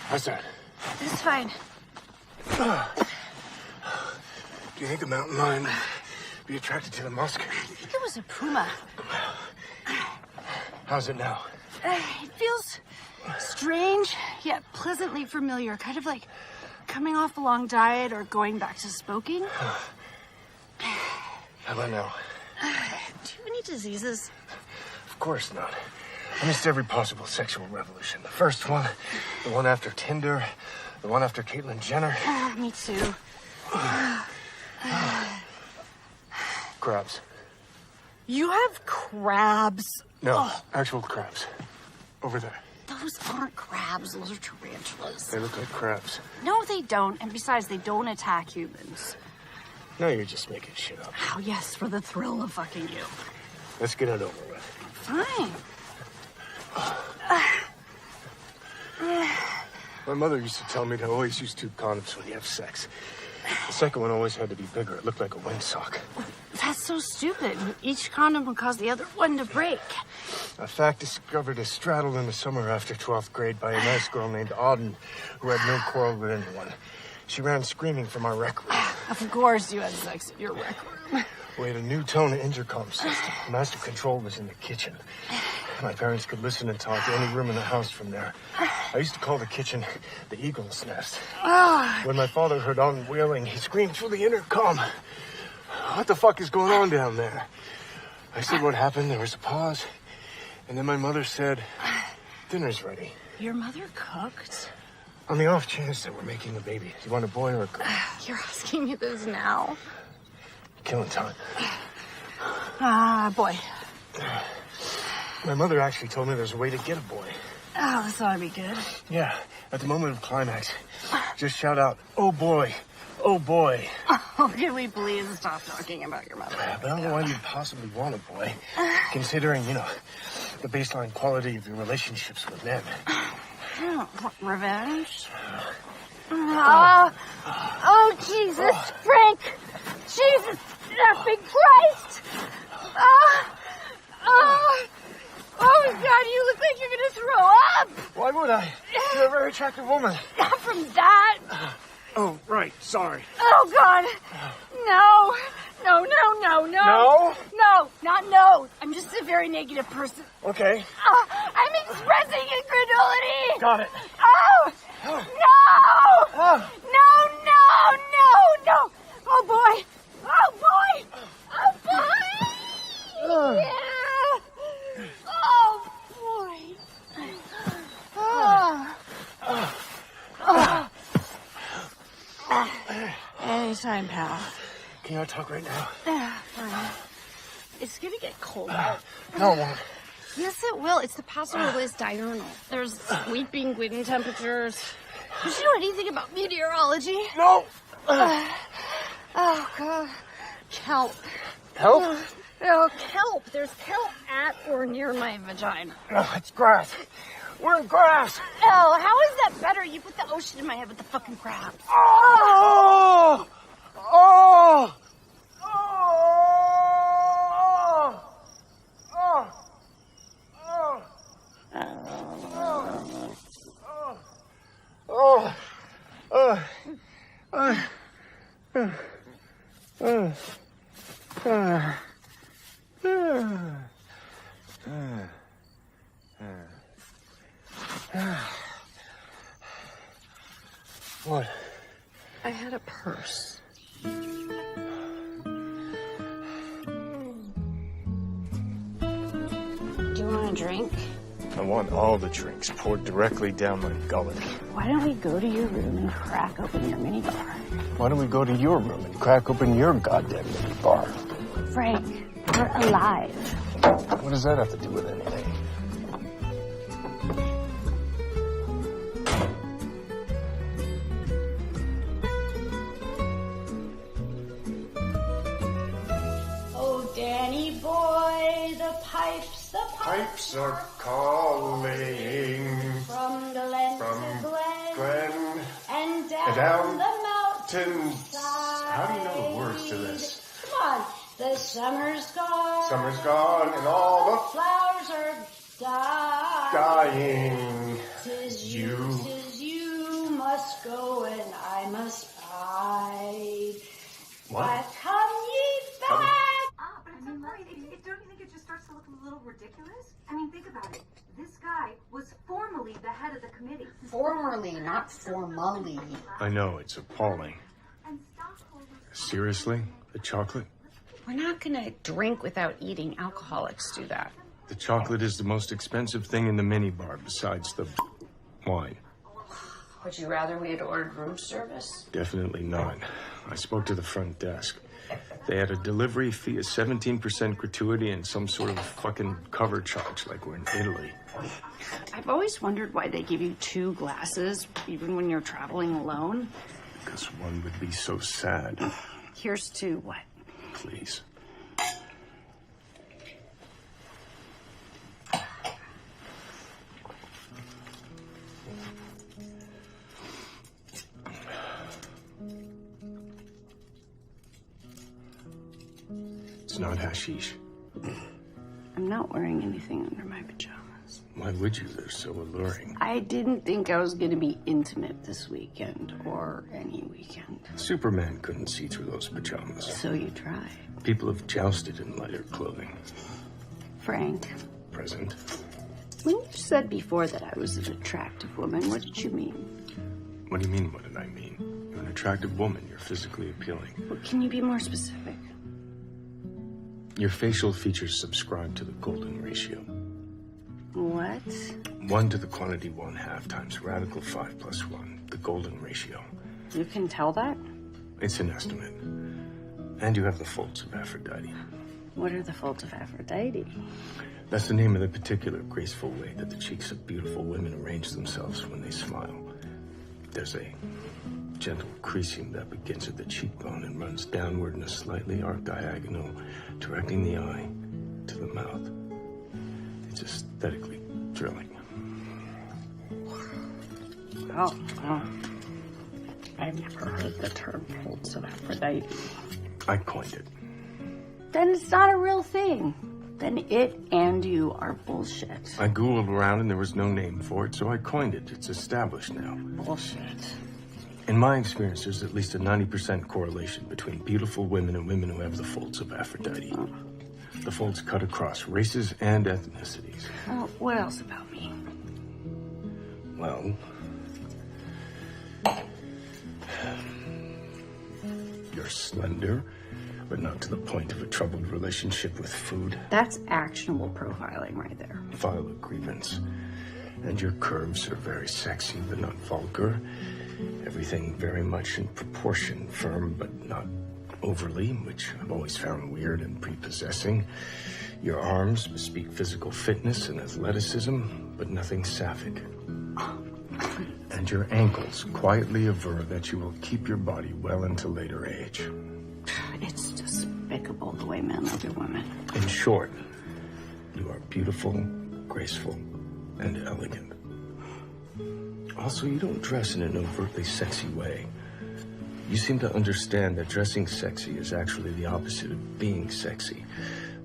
How's that? It's fine. Do you think a mountain lion would be attracted to the musk? I think it was a puma. How's it now? It feels strange, yet pleasantly familiar. Kind of like coming off a long diet or going back to smoking. How about now? Do you have any diseases? Of course not. I missed every possible sexual revolution. The first one, the one after Tinder, the one after Caitlyn Jenner. Me too. Crabs. You have crabs? No, actual crabs. Over there. Those aren't crabs. Those are tarantulas. They look like crabs. No, they don't. And besides, they don't attack humans. No, you're just making shit up. Oh, yes, for the thrill of fucking you. Let's get it over with. Fine. My mother used to tell me to always use 2 condoms when you have sex. The second one always had to be bigger. It looked like a windsock. That's so stupid. Each condom would cause the other one to break. A fact discovered is straddled in the summer after 12th grade by a nice girl named Auden, who had no quarrel with anyone. She ran screaming from our rec room. Of course you had sex in your rec room. We had a new tone intercom system. Master control was in the kitchen. My parents could listen and talk to any room in the house from there. I used to call the kitchen the eagle's nest. When my father heard Auden wailing, he screamed through the intercom, "What the fuck is going on down there?" I said what happened. There was a pause. And then my mother said, "Dinner's ready." Your mother cooked? On the off chance that we're making a baby. Do you want a boy or a girl? You're asking me this now? Killing time. Boy. My mother actually told me there's a way to get a boy. Oh, this ought to be good. Yeah, at the moment of climax, just shout out, "Oh boy, oh boy." Oh, can we please stop talking about your mother? But I don't know why you'd possibly want a boy, considering, the baseline quality of your relationships with men. Revenge? Oh, Jesus, Frank! Jesus, effing Christ! Oh, God, you look like you're gonna throw up! Why would I? You're a very attractive woman. Not from that! Oh, right, sorry. Oh, God! No! No, no, no, no! No? No, not no! I'm just a very negative person. Okay. I'm expressing incredulity! Got it. Oh! No! No! Oh, boy! Oh, boy! Oh, boy! Yeah! Oh, boy! Anytime, pal. Can I talk right now? Fine. It's gonna get cold out. No, it won't. Yes, it will. It's the Paso Robles diurnal. There's sweeping wind temperatures. Did you know anything about meteorology? No! Oh, God. Kelp. Help? Oh, kelp. There's kelp at or near my vagina. No, it's grass. We're in grass. Oh, how is that better? You put the ocean in my head with the fucking crabs. Oh! Oh! Oh! Oh! Oh! Oh! Oh! What? I had a purse. Do you want a drink? I want all the drinks poured directly down my gullet. Why don't we go to your room and crack open your minibar? Why don't we go to your room and crack open your goddamn minibar? Frank, we're alive. What does that have to do with anything? Oh, Danny boy, the pipes are calling from Glen from to Glen, Glen and and down down the mountains. How do you know the words to this? Come on, the summer's gone. Summer's gone and all the Flowers are dying. Tis you must go and I must bide. What? Why come ye back? But it's don't you think it just starts to look a little ridiculous? I mean, think about it. This guy was formerly the head of the committee. Formerly, not formally. I know, it's appalling. And stockholders. Seriously? The chocolate? We're not gonna drink without eating. Alcoholics do that. The chocolate is the most expensive thing in the minibar besides the wine. Would you rather we had ordered room service? Definitely not. I spoke to the front desk. They had a delivery fee of 17% gratuity and some sort of fucking cover charge like we're in Italy. I've always wondered why they give you 2 glasses, even when you're traveling alone. Because one would be so sad. Here's to what? Please. It's not hashish. I'm not wearing anything under my pajamas. Why would you? They're so alluring. I didn't think I was going to be intimate this weekend or any weekend. Superman couldn't see through those pajamas. So you tried. People have jousted in lighter clothing. Frank. Present. When you said before that I was an attractive woman, what did you mean? What do you mean, what did I mean? You're an attractive woman. You're physically appealing. Well, can you be more specific? Your facial features subscribe to the golden ratio. What? 1 to the quantity 1/2 times radical 5 plus 1, the golden ratio. You can tell that? It's an estimate. And you have the folds of Aphrodite. What are the folds of Aphrodite? That's the name of the particular graceful way that the cheeks of beautiful women arrange themselves when they smile. There's a gentle creasing that begins at the cheekbone and runs downward in a slightly arced diagonal, directing the eye to the mouth. It's aesthetically thrilling. Oh, I've never heard the term folds of Aphrodite. I coined it. Then it's not a real thing. Then it and you are bullshit. I Googled around and there was no name for it, so I coined it. It's established now. Bullshit. In my experience, there's at least a 90% correlation between beautiful women and women who have the folds of Aphrodite. Oh. The folds cut across races and ethnicities. Well, what else about me? Well, you're slender, but not to the point of a troubled relationship with food. That's actionable profiling right there. File a grievance. And your curves are very sexy, but not vulgar. Everything very much in proportion, firm, but not overly, which I've always found weird and prepossessing. Your arms bespeak physical fitness and athleticism, but nothing sapphic. And your ankles quietly aver that you will keep your body well into later age. It's despicable the way men look at women. In short, you are beautiful, graceful, and elegant. Also, you don't dress in an overtly sexy way. You seem to understand that dressing sexy is actually the opposite of being sexy.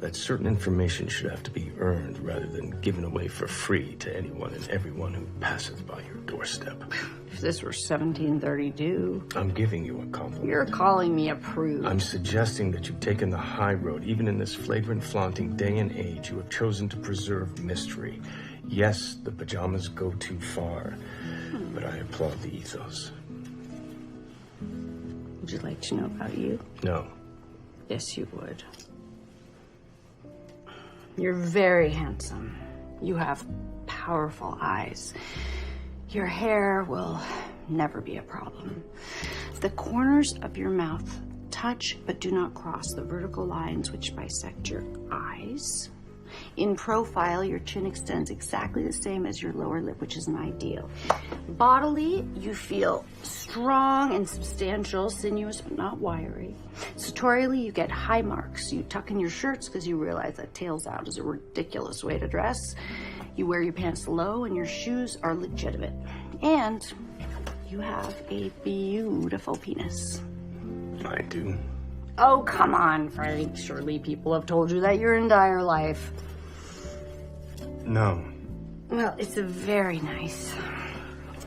That certain information should have to be earned rather than given away for free to anyone and everyone who passeth by your doorstep. If this were 1732... I'm giving you a compliment. You're calling me a prude. I'm suggesting that you've taken the high road. Even in this flagrant, flaunting day and age, you have chosen to preserve mystery. Yes, the pajamas go too far, but I applaud the ethos. Would you like to know about you? No. Yes, you would. You're very handsome. You have powerful eyes. Your hair will never be a problem. The corners of your mouth touch but do not cross the vertical lines which bisect your eyes. In profile, your chin extends exactly the same as your lower lip, which is an ideal. Bodily, you feel strong and substantial, sinuous but not wiry. Sartorially, you get high marks. You tuck in your shirts because you realize that tails out is a ridiculous way to dress. You wear your pants low and your shoes are legitimate. And you have a beautiful penis. I do. Oh, come on, Frank. Surely people have told you that your entire life. No. Well, it's very nice.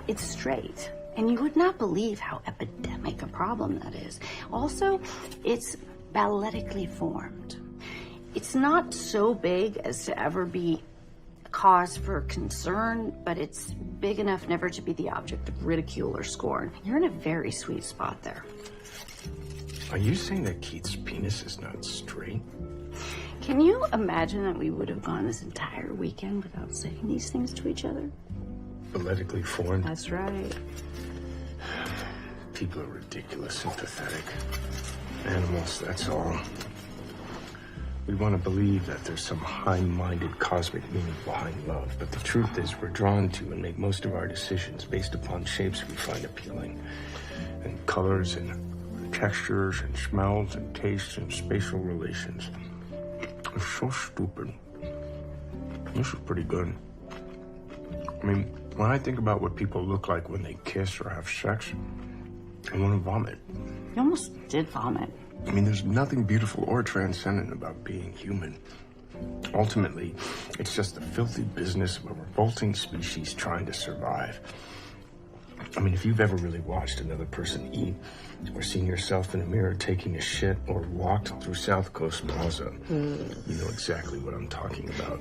It's straight. And you would not believe how epidemic a problem that is. Also, it's balletically formed. It's not so big as to ever be a cause for concern, but it's big enough never to be the object of ridicule or scorn. You're in a very sweet spot there. Are you saying that Keith's penis is not straight? Can you imagine that we would have gone this entire weekend without saying these things to each other? Balletically formed? That's right. People are ridiculous and pathetic. Animals, that's all. We want to believe that there's some high-minded cosmic meaning behind love, but the truth is we're drawn to and make most of our decisions based upon shapes we find appealing, and colors and textures and smells and tastes and spatial relations. It's so stupid. This is pretty good. I mean, when I think about what people look like when they kiss or have sex, I want to vomit. You almost did vomit. I mean, there's nothing beautiful or transcendent about being human. Ultimately, it's just the filthy business of a revolting species trying to survive. I mean, if you've ever really watched another person eat, or seen yourself in a mirror taking a shit, or walked through South Coast Plaza, you know exactly what I'm talking about.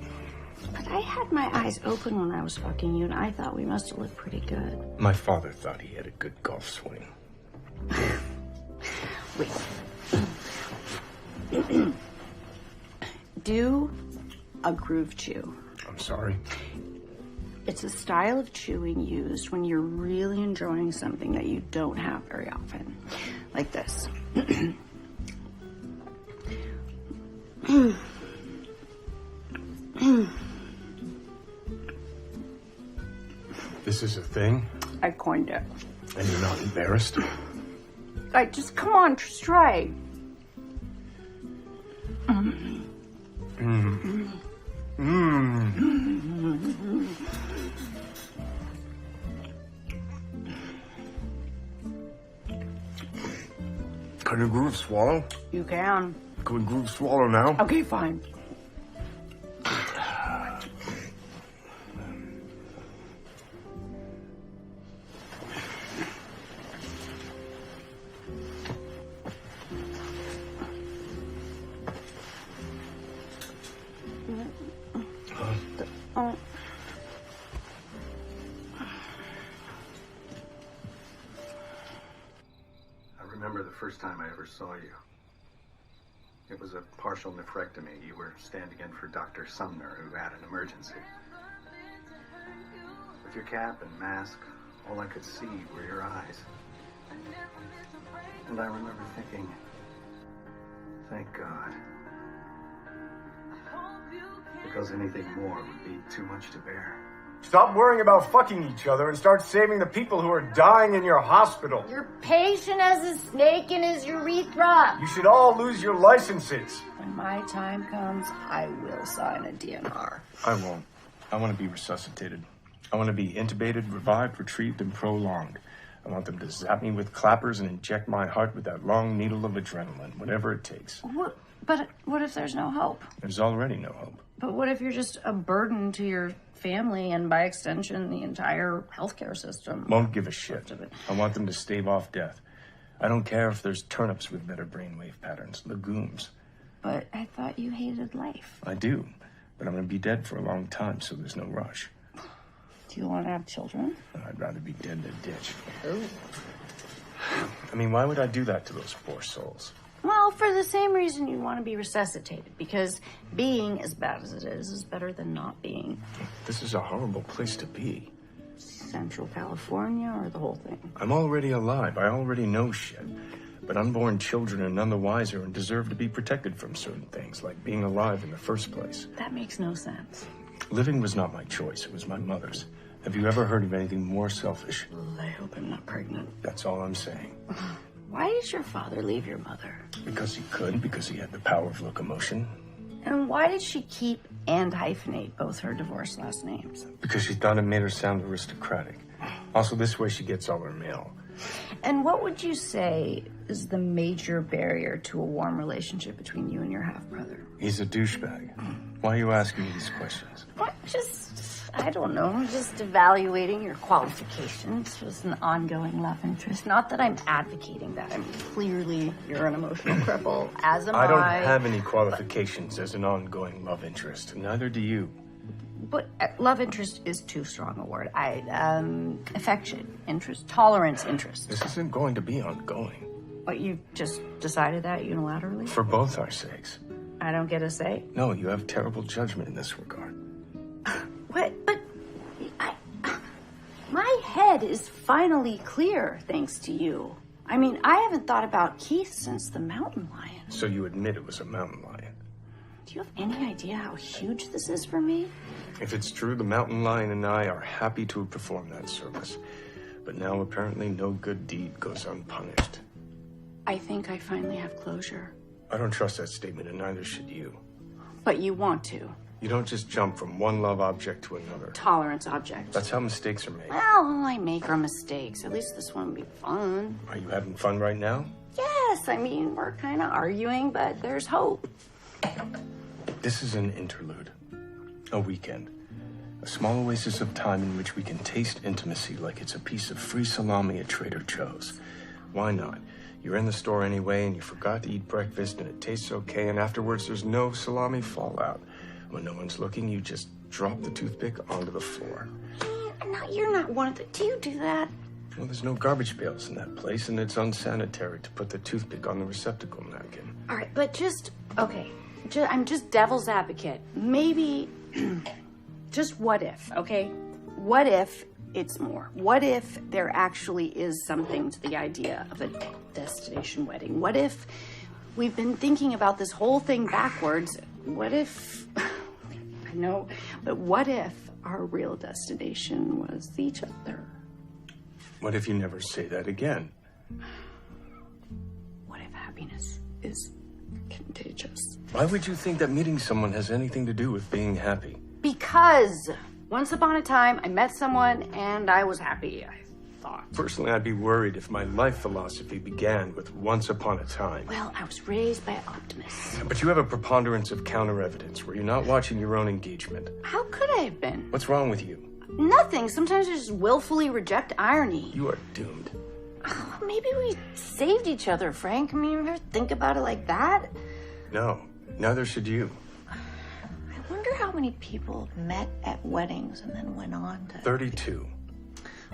But I had my eyes open when I was fucking you, and I thought we must have looked pretty good. My father thought he had a good golf swing. Wait. Do a groove chew. I'm sorry? It's a style of chewing used when you're really enjoying something that you don't have very often. Like this. This is a thing? I coined it. And you're not embarrassed? Just come on, just try. Can you groove swallow? You can. Can we groove swallow now? Okay, fine. I remember the first time I ever saw you. It was a partial nephrectomy. You were standing in for Dr. Sumner, who had an emergency. With your cap and mask, all I could see were your eyes. And I remember thinking, thank God. Because anything more would be too much to bear. Stop worrying about fucking each other and start saving the people who are dying in your hospital. Your patient has a snake in his urethra. You should all lose your licenses. When my time comes, I will sign a DNR. I won't. I want to be resuscitated. I want to be intubated, revived, retrieved, and prolonged. I want them to zap me with clappers and inject my heart with that long needle of adrenaline, whatever it takes. But what if there's no hope? There's already no hope. But what if you're just a burden to your family and, by extension, the entire healthcare system? Won't give a shit. I want them to stave off death. I don't care if there's turnips with better brainwave patterns, legumes. But I thought you hated life. I do, but I'm going to be dead for a long time, so there's no rush. Do you want to have children? I'd rather be dead in a ditch. Ooh. I mean, why would I do that to those poor souls? Well, for the same reason you want to be resuscitated, because being, as bad as it is better than not being. This is a horrible place to be. Central California or the whole thing? I'm already alive. I already know shit. But unborn children are none the wiser and deserve to be protected from certain things, like being alive in the first place. That makes no sense. Living was not my choice. It was my mother's. Have you ever heard of anything more selfish? I hope I'm not pregnant. That's all I'm saying. Why did your father leave your mother? Because he could, because he had the power of locomotion. And why did she keep and hyphenate both her divorced last names? Because she thought it made her sound aristocratic. Also, this way she gets all her mail. And what would you say is the major barrier to a warm relationship between you and your half-brother? He's a douchebag. Why are you asking me these questions? What? I don't know, just evaluating your qualifications was an ongoing love interest. Not that I'm advocating that. I mean, clearly you're an emotional cripple, as am I. I don't have any qualifications as an ongoing love interest. Neither do you. But love interest is too strong a word. Affection, interest, tolerance, interest. This isn't going to be ongoing. What, you just decided that unilaterally? For both our sakes. I don't get a say? No, you have terrible judgment in this regard. What? But my head is finally clear, thanks to you. I mean, I haven't thought about Keith since the mountain lion. So you admit it was a mountain lion? Do you have any idea how huge this is for me? If it's true, the mountain lion and I are happy to have performed that service. But now apparently no good deed goes unpunished. I think I finally have closure. I don't trust that statement, and neither should you. But you want to. You don't just jump from one love object to another. Tolerance object. That's how mistakes are made. Well, I make our mistakes. At least this one will be fun. Are you having fun right now? Yeah, guess. I mean, we're kind of arguing, but there's hope. This is an interlude. A weekend. A small oasis of time in which we can taste intimacy like it's a piece of free salami at Trader Joe's. Why not? You're in the store anyway, and you forgot to eat breakfast, and it tastes okay, and afterwards there's no salami fallout. When no one's looking, you just drop the toothpick onto the floor. No, you're not one of the... Do you do that? Well, there's no garbage pails in that place, and it's unsanitary to put the toothpick on the receptacle napkin. All right, but just... Okay, I'm just devil's advocate. Maybe... Just what if, okay? What if it's more? What if there actually is something to the idea of a destination wedding? What if we've been thinking about this whole thing backwards? What if... I know, but what if our real destination was each other? What if you never say that again? What if happiness is contagious? Why would you think that meeting someone has anything to do with being happy? Because once upon a time, I met someone and I was happy, I thought. Personally, I'd be worried if my life philosophy began with once upon a time. Well, I was raised by optimists. But you have a preponderance of counter-evidence where you're not watching your own engagement. How could I have been? What's wrong with you? Nothing. Sometimes I just willfully reject irony. You are doomed. Oh, maybe we saved each other, Frank. I mean, you ever think about it like that? No, neither should you. I wonder how many people met at weddings and then went on to... 32.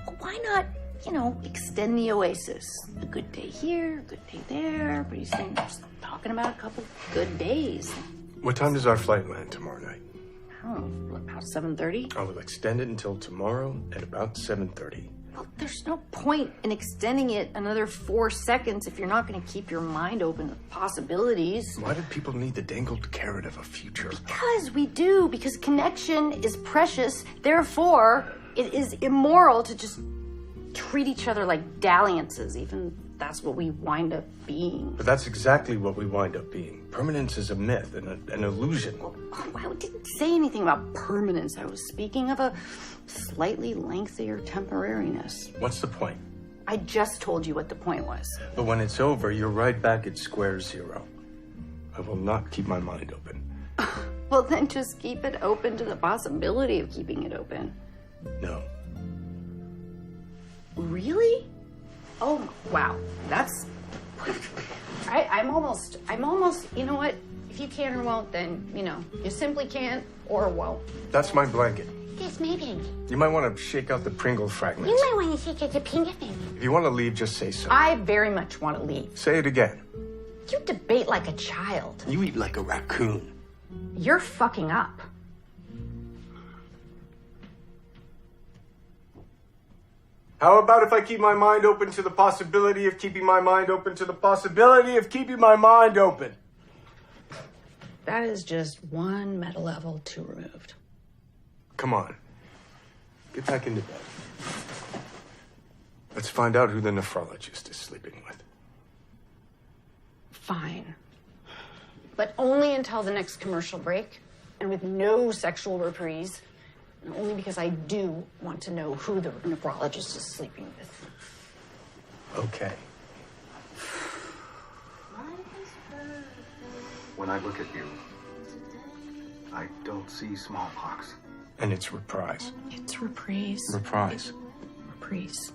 Well, why not, you know, extend the oasis? A good day here, a good day there. Pretty soon, just talking about a couple good days. What time does our flight land tomorrow night? I don't know, about 7:30? I will extend it until tomorrow at about 7:30. Well, there's no point in extending it another 4 seconds if you're not going to keep your mind open to possibilities. Why do people need the dangled carrot of a future? Because we do. Because connection is precious. Therefore, it is immoral to just treat each other like dalliances, even that's what we wind up being. But that's exactly what we wind up being. Permanence is a myth and an illusion. Well, I didn't say anything about permanence. I was speaking of a slightly lengthier temporariness. What's the point? I just told you what the point was. But when it's over, you're right back at square zero. I will not keep my mind open. Well, then just keep it open to the possibility of keeping it open. No. Really? Oh, wow. That's... I'm almost, you know what? If you can or won't, then, you know, you simply can't or won't. That's my blanket. Yes, maybe. You might want to shake out the Pringle fragments. You might want to shake out the pink thing. If you want to leave, just say so. I very much want to leave. Say it again. You debate like a child. You eat like a raccoon. You're fucking up. How about if I keep my mind open to the possibility of keeping my mind open to the possibility of keeping my mind open? That is just one meta level too removed. Come on. Get back into bed. Let's find out who the nephrologist is sleeping with. Fine. But only until the next commercial break, and with no sexual reprise, and only because I do want to know who the nephrologist is sleeping with. Okay. When I look at you, I don't see smallpox. And it's reprise. It's reprise. Reprise. Reprise.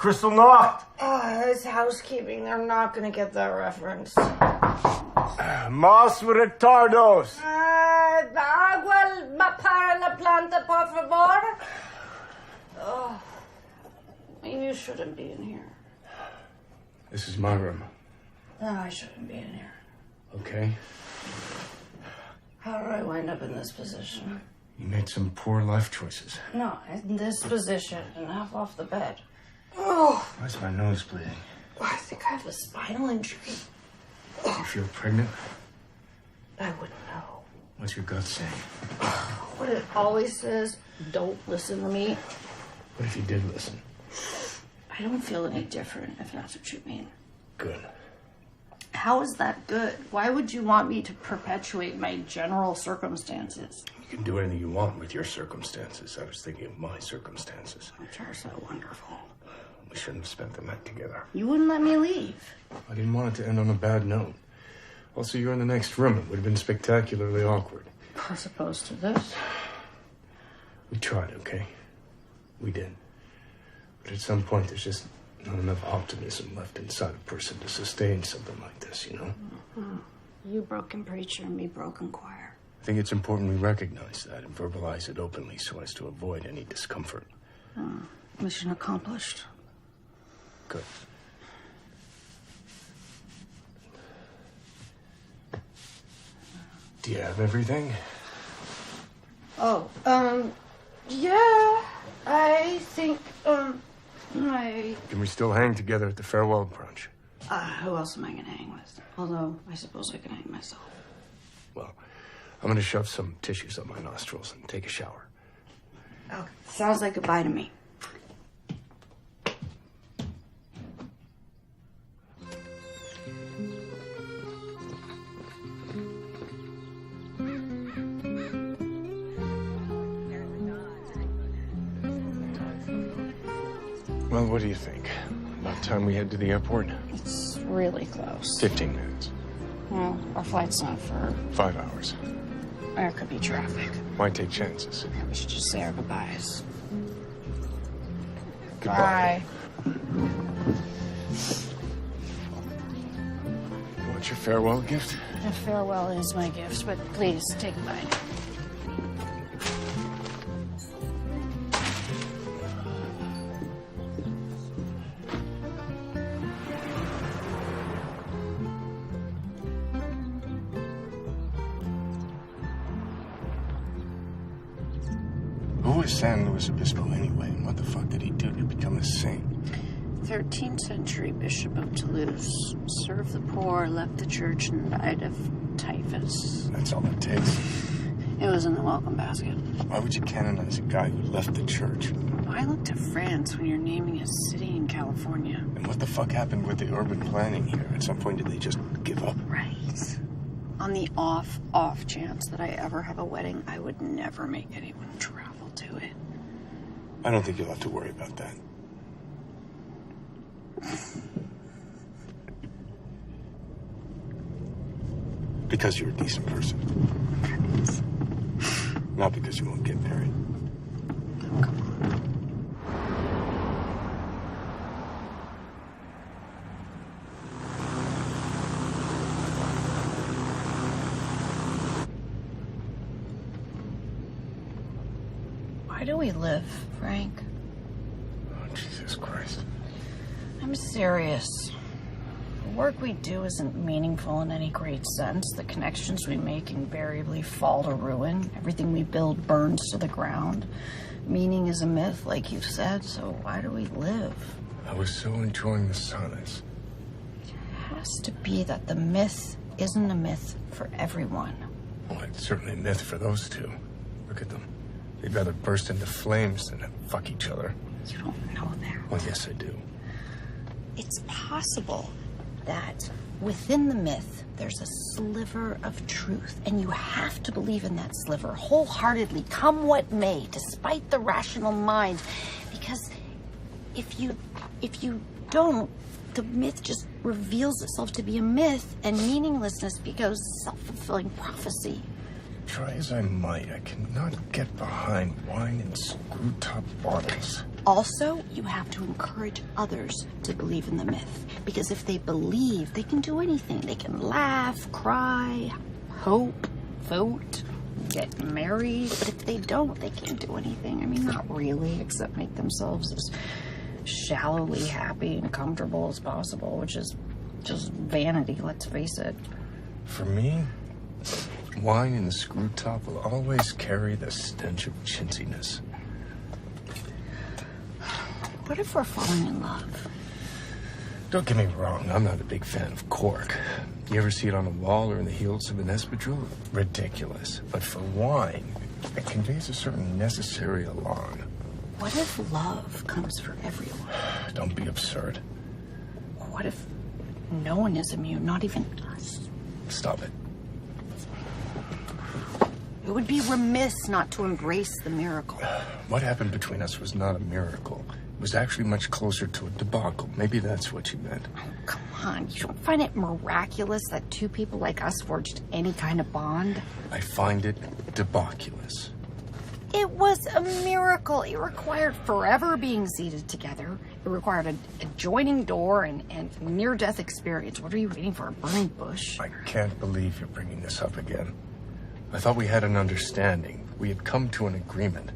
Crystal Nacht. It's housekeeping. They're not gonna get that reference. Más retardos. Agua para la planta, por favor. Oh, you shouldn't be in here. This is my room. No, I shouldn't be in here. Okay. How did I wind up in this position? You made some poor life choices. No, in this position and half off the bed. Oh, Why's my nose bleeding? I think I have a spinal injury. Do you feel pregnant? I wouldn't know. What's your gut saying? What it always says, don't listen to me. What if you did listen? I don't feel any different, if that's what you mean. Good. How is that good? Why would you want me to perpetuate my general circumstances? You can do anything you want with your circumstances. I was thinking of my circumstances. Which are so wonderful. We shouldn't have spent the night together. You wouldn't let me leave. I didn't want it to end on a bad note. Also, you're in the next room. It would have been spectacularly awkward. As opposed to this. We tried, okay? We did. But at some point, there's just not enough optimism left inside a person to sustain something like this, you know? Mm-hmm. You broken preacher and me broken choir. I think it's important we recognize that and verbalize it openly so as to avoid any discomfort. Mission accomplished. Good. Do you have everything? Oh, yeah, I think, Can we still hang together at the farewell brunch? who else am I gonna hang with? Although, I suppose I can hang myself. Well, I'm gonna shove some tissues up my nostrils and take a shower. Okay. Sounds like goodbye to me. Well, what do you think? About time we head to the airport? It's really close. 15 minutes. Well, our flight's not for... 5 hours. There could be traffic. Why take chances? We should just say our goodbyes. Goodbye. Bye. What's your farewell gift? A farewell is my gift, but please, take a bite. Who was San Luis Obispo anyway, and what the fuck did he do to become a saint? 13th century bishop of Toulouse. Served the poor, left the church, and died of typhus. That's all it takes. It was in the welcome basket. Why would you canonize a guy who left the church? Why look to France when you're naming a city in California? And what the fuck happened with the urban planning here? At some point, did they just give up? Right. On the off chance that I ever have a wedding, I would never make anyone travel to it. I don't think you'll have to worry about that. Because you're a decent person. Not because you won't get married. Oh, come on. Why do we live, Frank? Oh, Jesus Christ. I'm serious. The work we do isn't meaningful in any great sense. The connections we make invariably fall to ruin. Everything we build burns to the ground. Meaning is a myth, like you said, so why do we live? I was so enjoying the silence. It has to be that the myth isn't a myth for everyone. Well, it's certainly a myth for those two. Look at them. They'd rather burst into flames than fuck each other. You don't know that. Well, yes, I do. It's possible that within the myth, there's a sliver of truth, and you have to believe in that sliver wholeheartedly, come what may, despite the rational mind, because if you don't, the myth just reveals itself to be a myth, and meaninglessness becomes self-fulfilling prophecy. Try as I might, I cannot get behind wine and screw-top bottles. Also, you have to encourage others to believe in the myth. Because if they believe, they can do anything. They can laugh, cry, hope, vote, get married. But if they don't, they can't do anything. I mean, not really, except make themselves as shallowly happy and comfortable as possible, which is just vanity, let's face it. For me, wine in the screw top will always carry the stench of chintziness. What if we're falling in love? Don't get me wrong, I'm not a big fan of cork. You ever see it on a wall or in the heels of an espadrille? Ridiculous. But for wine, it conveys a certain necessary alarm. What if love comes for everyone? Don't be absurd. What if no one is immune, not even us? Stop it. It would be remiss not to embrace the miracle. What happened between us was not a miracle. It was actually much closer to a debacle. Maybe that's what you meant. Oh, come on. You don't find it miraculous that two people like us forged any kind of bond? I find it debaculous. It was a miracle. It required forever being seated together. It required a adjoining door and near-death experience. What are you waiting for, a burning bush? I can't believe you're bringing this up again. I thought we had an understanding. We had come to an agreement.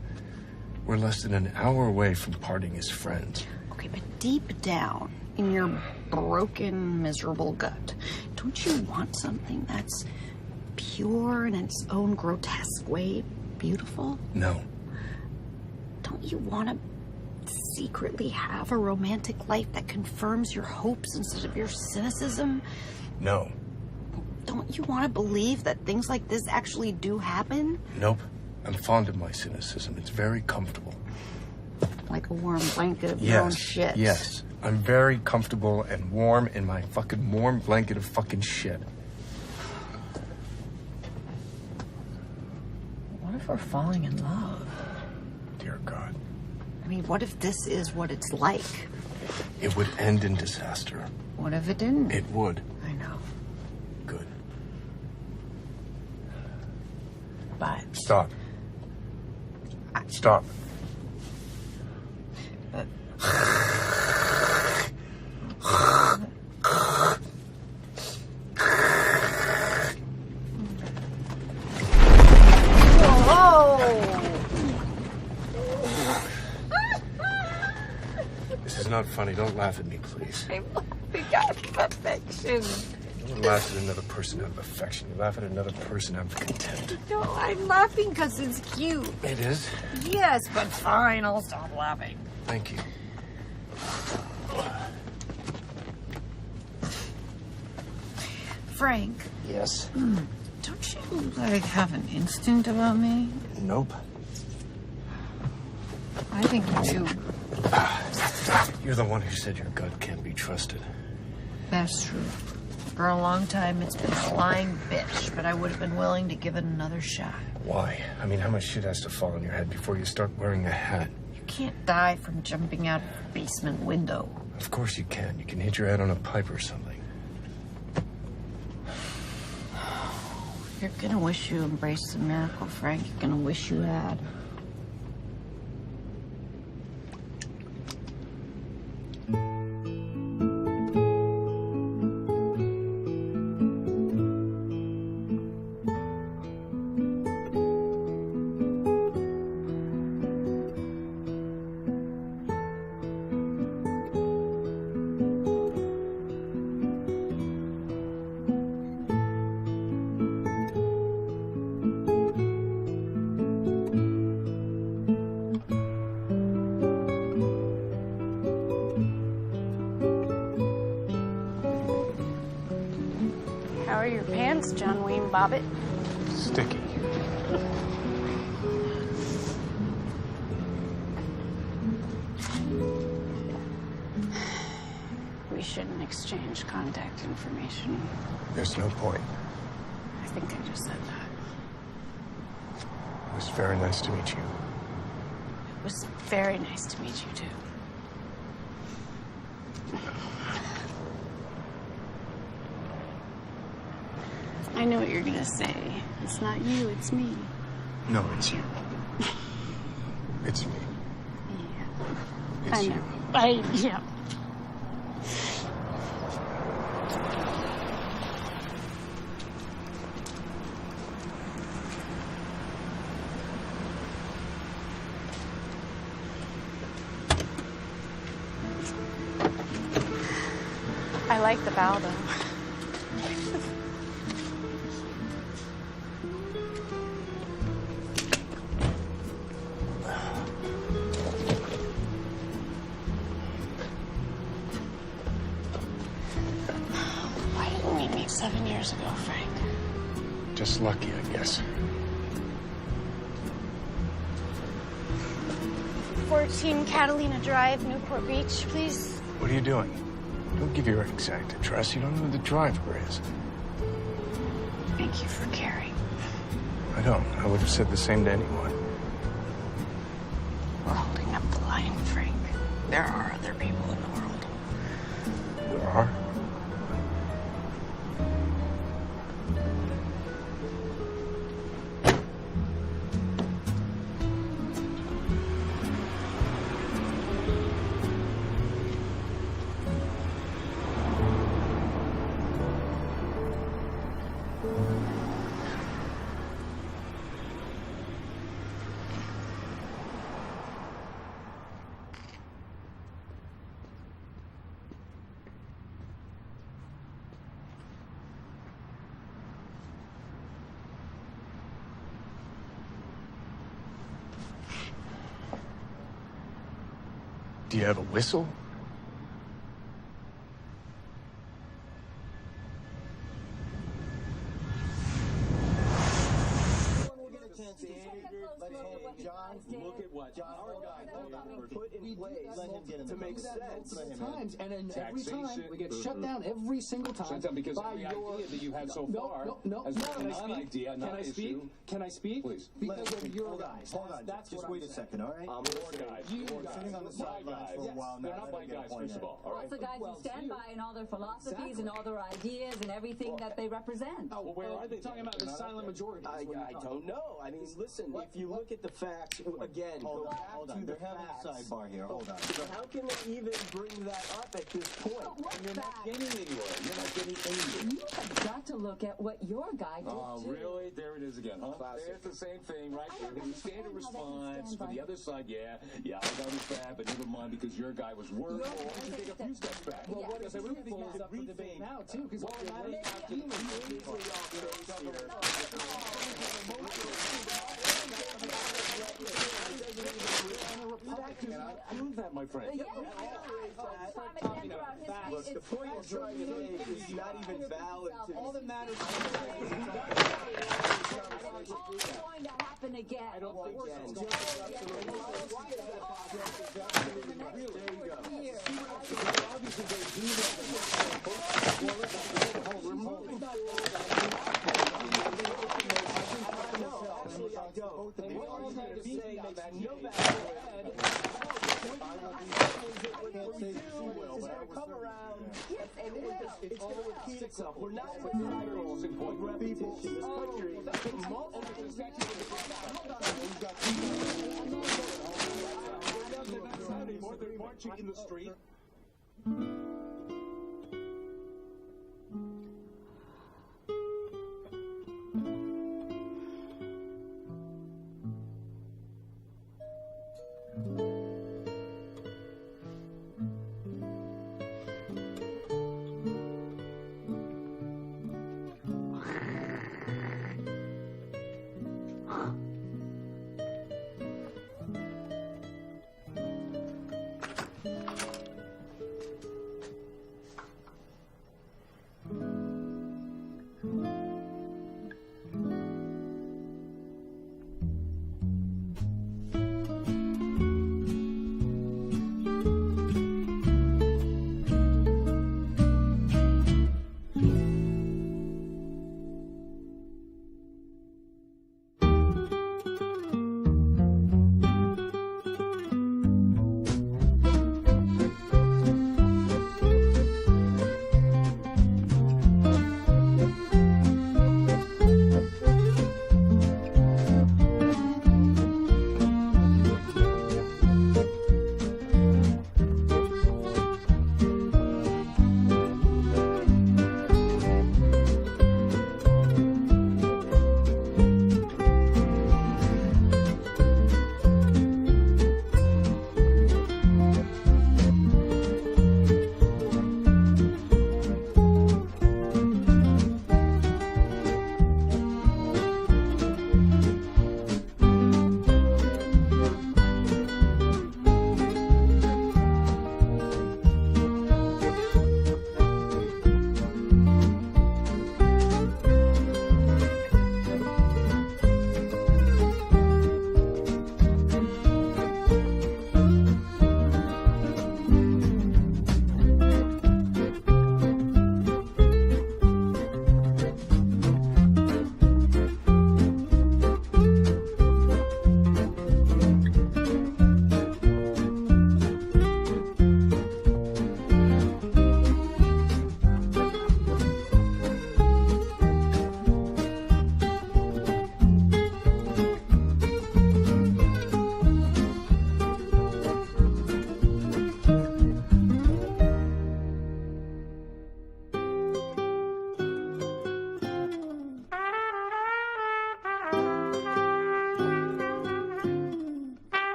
We're less than an hour away from parting as friends. Okay, but deep down in your broken, miserable gut, don't you want something that's pure in its own grotesque way beautiful? No. Don't you want to secretly have a romantic life that confirms your hopes instead of your cynicism? No. Don't you want to believe that things like this actually do happen? Nope. I'm fond of my cynicism. It's very comfortable. Like a warm blanket of your own shit. Yes. I'm very comfortable and warm in my fucking warm blanket of fucking shit. What if we're falling in love? Dear God. I mean, what if this is what it's like? It would end in disaster. What if it didn't? It would. I know. Good. But... Stop. Stop. But... This is not funny. Don't laugh at me, please. I'm laughing out of affection. Don't laugh at another person out of affection. You laugh at another person out of contempt. No, I'm laughing because it's cute. It is? Yes, but fine, I'll stop laughing. Thank you. Frank. Yes? Don't you, have an instinct about me? Nope. I think you do. You're the one who said your gut can't be trusted. That's true. For a long time, it's been a lying bitch, but I would have been willing to give it another shot. Why? I mean, how much shit has to fall on your head before you start wearing a hat? You can't die from jumping out of a basement window. Of course you can. You can hit your head on a pipe or something. You're gonna wish you embraced the miracle, Frank. You're gonna wish you had. How are your pants, John Wayne Bobbitt? Sticky. We shouldn't exchange contact information. There's no point. I think I just said that. It was very nice to meet you. It was very nice to meet you, too. I know what you're gonna say. It's not you, it's me. No, it's you. It's me. Yeah. I you. know. Yeah. I like the bow, though. Why didn't we meet 7 years ago, Frank? Just lucky, I guess. 14 Catalina Drive, Newport Beach, please. What are you doing? Don't give your exact address. You don't know who the driver is. Thank you for caring. I don't. I would have said the same to anyone. We're holding up the line, Frank. There are other people in the world. There are? Do you have a whistle? John, look at what John put in place to make sense. Times, and then every time we get shut down every single time. Shut down because of the idea that you had so far has been a non-idea, not an issue. Can I speak? Please. Because of your guys. Hold on, just wait a second, all right? Your guys. Sitting on the sidelines for a while now. They're not my guys, first of all. Well, it's the guys who stand by and all their philosophies and all their ideas and everything that they represent. Oh, well, where are they talking about the silent majority? I don't know. I mean, listen, if you look at the facts, again, go back to the facts. Sidebar here, hold on. How can they even bring that up at this point? You're not getting anywhere. You're not getting anywhere. You have got to look at what your guy did Oh, too. really? There it is again, huh? There's the same thing, right? The standard response for the other side, yeah, I got his bad, but never mind because your guy was worse. You take a few steps back. Well, what if everything is up for debate now, too? Because Prove that, my friend. Look, the point you're trying to make is not even valid to all that matters It's going to happen again. I don't think so. We're not repetition. This country They're marching in the street.